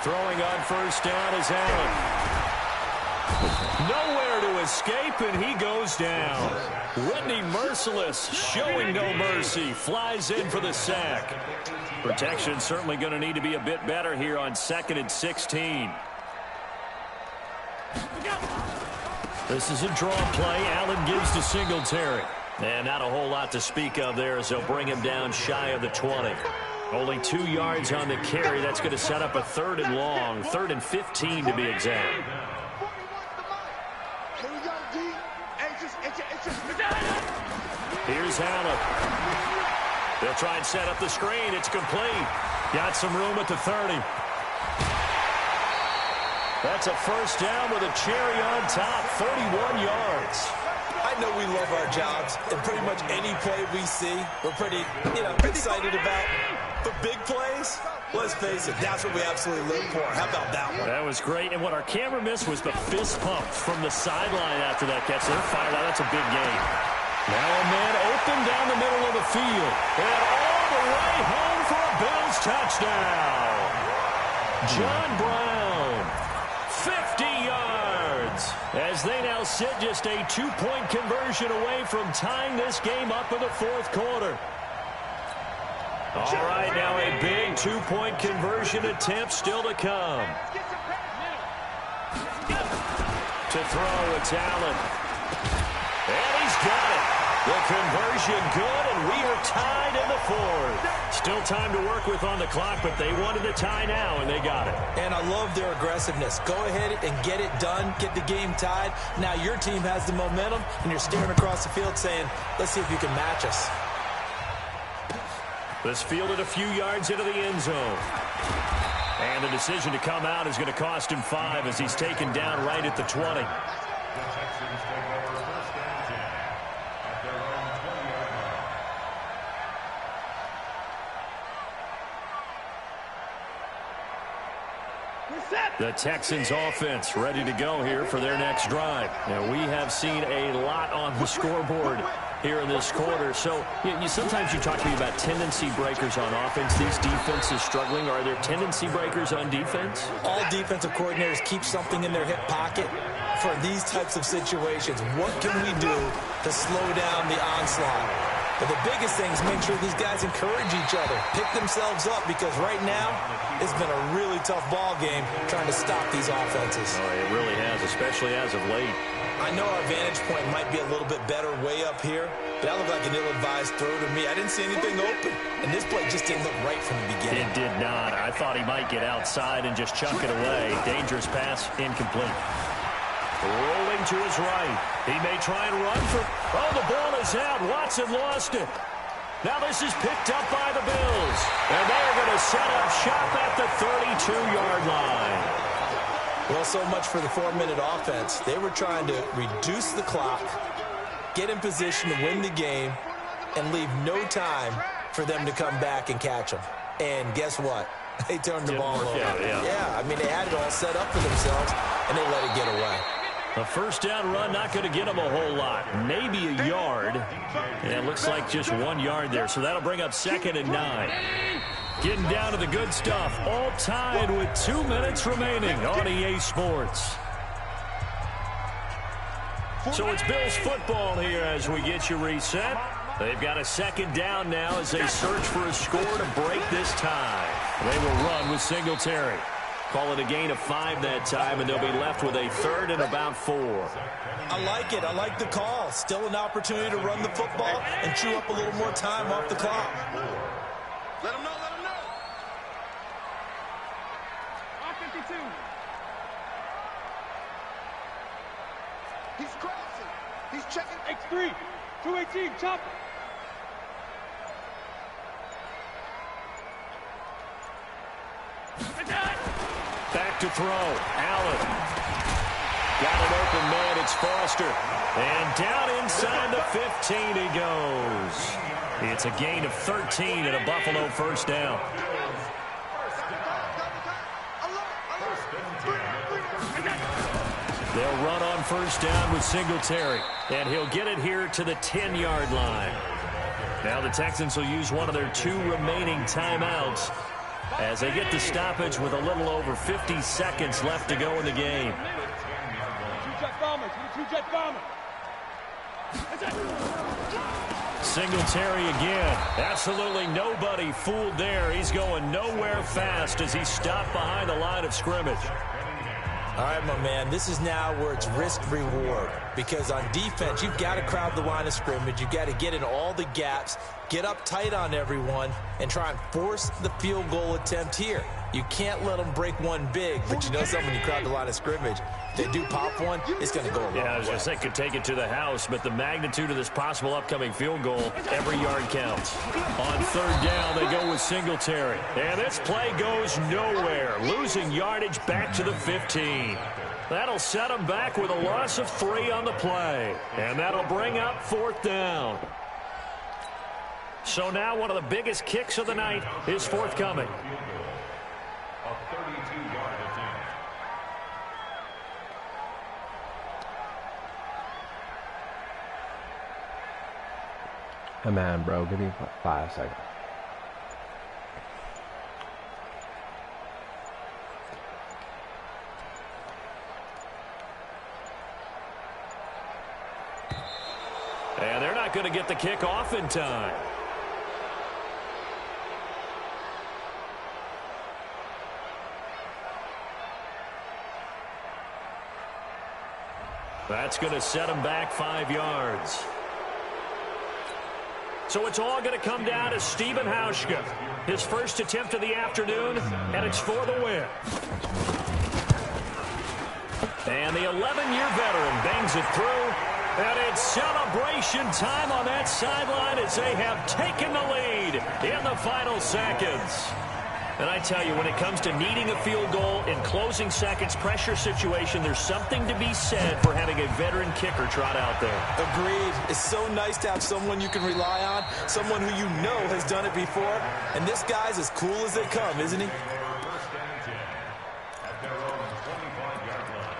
Throwing on first down is Allen. Nowhere to escape, and he goes down. Whitney Merciless, showing no mercy, flies in for the sack. Protection certainly going to need to be a bit better here on 2nd and 16. This is a draw play. Allen gives to Singletary. And not a whole lot to speak of there as they'll bring him down shy of the 20. Only 2 yards on the carry. That's going to set up a 3rd and long, 3rd and 15 to be exact. Here's Allen. They'll try and set up the screen. It's complete. Got some room at the 30. That's a first down with a cherry on top, 31 yards. I know we love our jobs, and pretty much any play we see, we're pretty, excited about. But big plays, let's face it, that's what we absolutely live for. How about that one? That was great, and what our camera missed was the fist pump from the sideline after that catch. They're fired out. That's a big gain. Now a man open down the middle of the field, and all the way home for a Bills touchdown. John Brown, 50 yards, as they now sit just a 2-point conversion away from tying this game up in the fourth quarter. All right, now a big 2-point conversion attempt still to come. To throw, it's Allen. And he's got it. The conversion good, and we are tied in the fourth. Still time to work with on the clock, but they wanted the tie now, and they got it. And I love their aggressiveness. Go ahead and get it done, get the game tied. Now your team has the momentum, and you're staring across the field saying, let's see if you can match us. This fielded a few yards into the end zone. And the decision to come out is going to cost him 5 as he's taken down right at the 20. The Texans take over first and 10 at their own 20-yard line. The Texans offense ready to go here for their next drive. Now, we have seen a lot on the scoreboard here in this quarter. So sometimes you talk to me about tendency breakers on offense. These defenses struggling. Are there tendency breakers on defense? All defensive coordinators keep something in their hip pocket for these types of situations. What can we do to slow down the onslaught? But the biggest thing is make sure these guys encourage each other, pick themselves up, because right now it's been a really tough ball game trying to stop these offenses. Oh, it really has, especially as of late. I know our vantage point might be a little bit better way up here, but that looked like an ill-advised throw to me. I didn't see anything open, and this play just didn't look right from the beginning. It did not. I thought he might get outside and just chuck it away. Dangerous pass, incomplete. Rolling to his right. He may try and run for... Oh, the ball is out. Watson lost it. Now this is picked up by the Bills. And they're going to set up shop at the 32-yard line. Well, so much for the 4-minute offense. They were trying to reduce the clock, get in position to win the game, and leave no time for them to come back and catch them. And guess what? They turned the ball over. Yeah, I mean, they had it all set up for themselves, and they let it get away. A first down run not going to get them a whole lot. Maybe a yard. And it looks like just 1 yard there. So that'll bring up 2nd and 9. Getting down to the good stuff. All tied with 2 minutes remaining on EA Sports. So it's Bills football here as we get you reset. They've got a 2nd down now as they search for a score to break this tie. They will run with Singletary. Call it a gain of 5 that time, and they'll be left with a 3rd and about 4. I like it. I like the call. Still an opportunity to run the football and chew up a little more time off the clock. Let him know, let him know. R52. He's crossing. He's checking. X3. 218. Chop. Back to throw. Allen. Got an open man. It's Foster. And down inside the 15 he goes. It's a gain of 13 and a Buffalo first down. They'll run on first down with Singletary. And he'll get it here to the 10-yard line. Now the Texans will use one of their 2 remaining timeouts as they get the stoppage with a little over 50 seconds left to go in the game. Singletary again. Absolutely nobody fooled there. He's going nowhere fast as he's stopped behind the line of scrimmage. All right, my man, this is now where it's risk-reward, because on defense, you've got to crowd the line of scrimmage. You've got to get in all the gaps, get up tight on everyone, and try and force the field goal attempt here. You can't let them break one big, but you know something, when you crowd the line of scrimmage, if they do pop one, it's going to go a long way. Yeah, I was going to say, could take it to the house, but the magnitude of this possible upcoming field goal, every yard counts. On 3rd down, they go with Singletary. And this play goes nowhere, losing yardage back to the 15. That'll set them back with a loss of 3 on the play. And that'll bring up 4th down. So now one of the biggest kicks of the night is forthcoming. A 32-yard attempt. Come on, bro. Give me 5 seconds. And they're not going to get the kick off in time. That's going to set him back 5 yards. So it's all going to come down to Stephen Hauschka. His first attempt of the afternoon, and it's for the win. And the 11-year veteran bangs it through. And it's celebration time on that sideline as they have taken the lead in the final seconds. And I tell you, when it comes to needing a field goal in closing seconds pressure situation, there's something to be said for having a veteran kicker trot out there. Agreed. It's so nice to have someone you can rely on, someone who you know has done it before. And this guy's as cool as they come, isn't he? First and 10 at their own 25-yard line.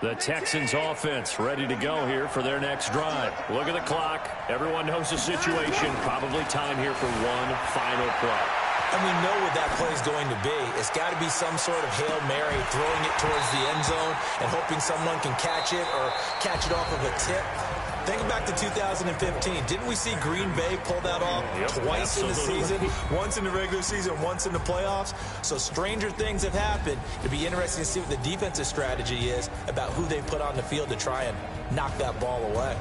The Texans offense ready to go here for their next drive. Look at the clock. Everyone knows the situation. Probably time here for one final play. And we know what that play is going to be. It's got to be some sort of Hail Mary, throwing it towards the end zone and hoping someone can catch it or catch it off of a tip. Think back to 2015. Didn't we see Green Bay pull that off twice in the season? Once in the regular season, once in the playoffs. So stranger things have happened. It'd be interesting to see what the defensive strategy is about who they put on the field to try and knock that ball away.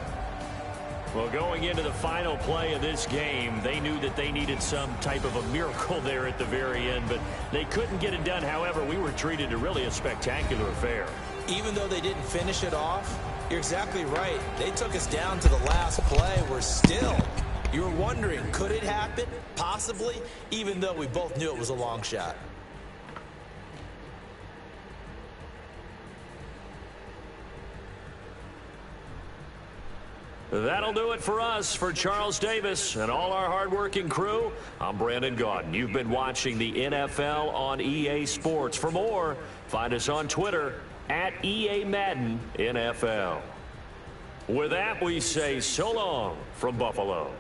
Well, going into the final play of this game, they knew that they needed some type of a miracle there at the very end, but they couldn't get it done. However, we were treated to really a spectacular affair. Even though they didn't finish it off, you're exactly right. They took us down to the last play. We're still, you were wondering, could it happen? Possibly, even though we both knew it was a long shot. That'll do it for us. For Charles Davis and all our hardworking crew, I'm Brandon Gaudin. You've been watching the NFL on EA Sports. For more, find us on Twitter at EA Madden NFL. With that, we say so long from Buffalo.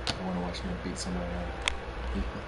I want to watch him beat somebody up.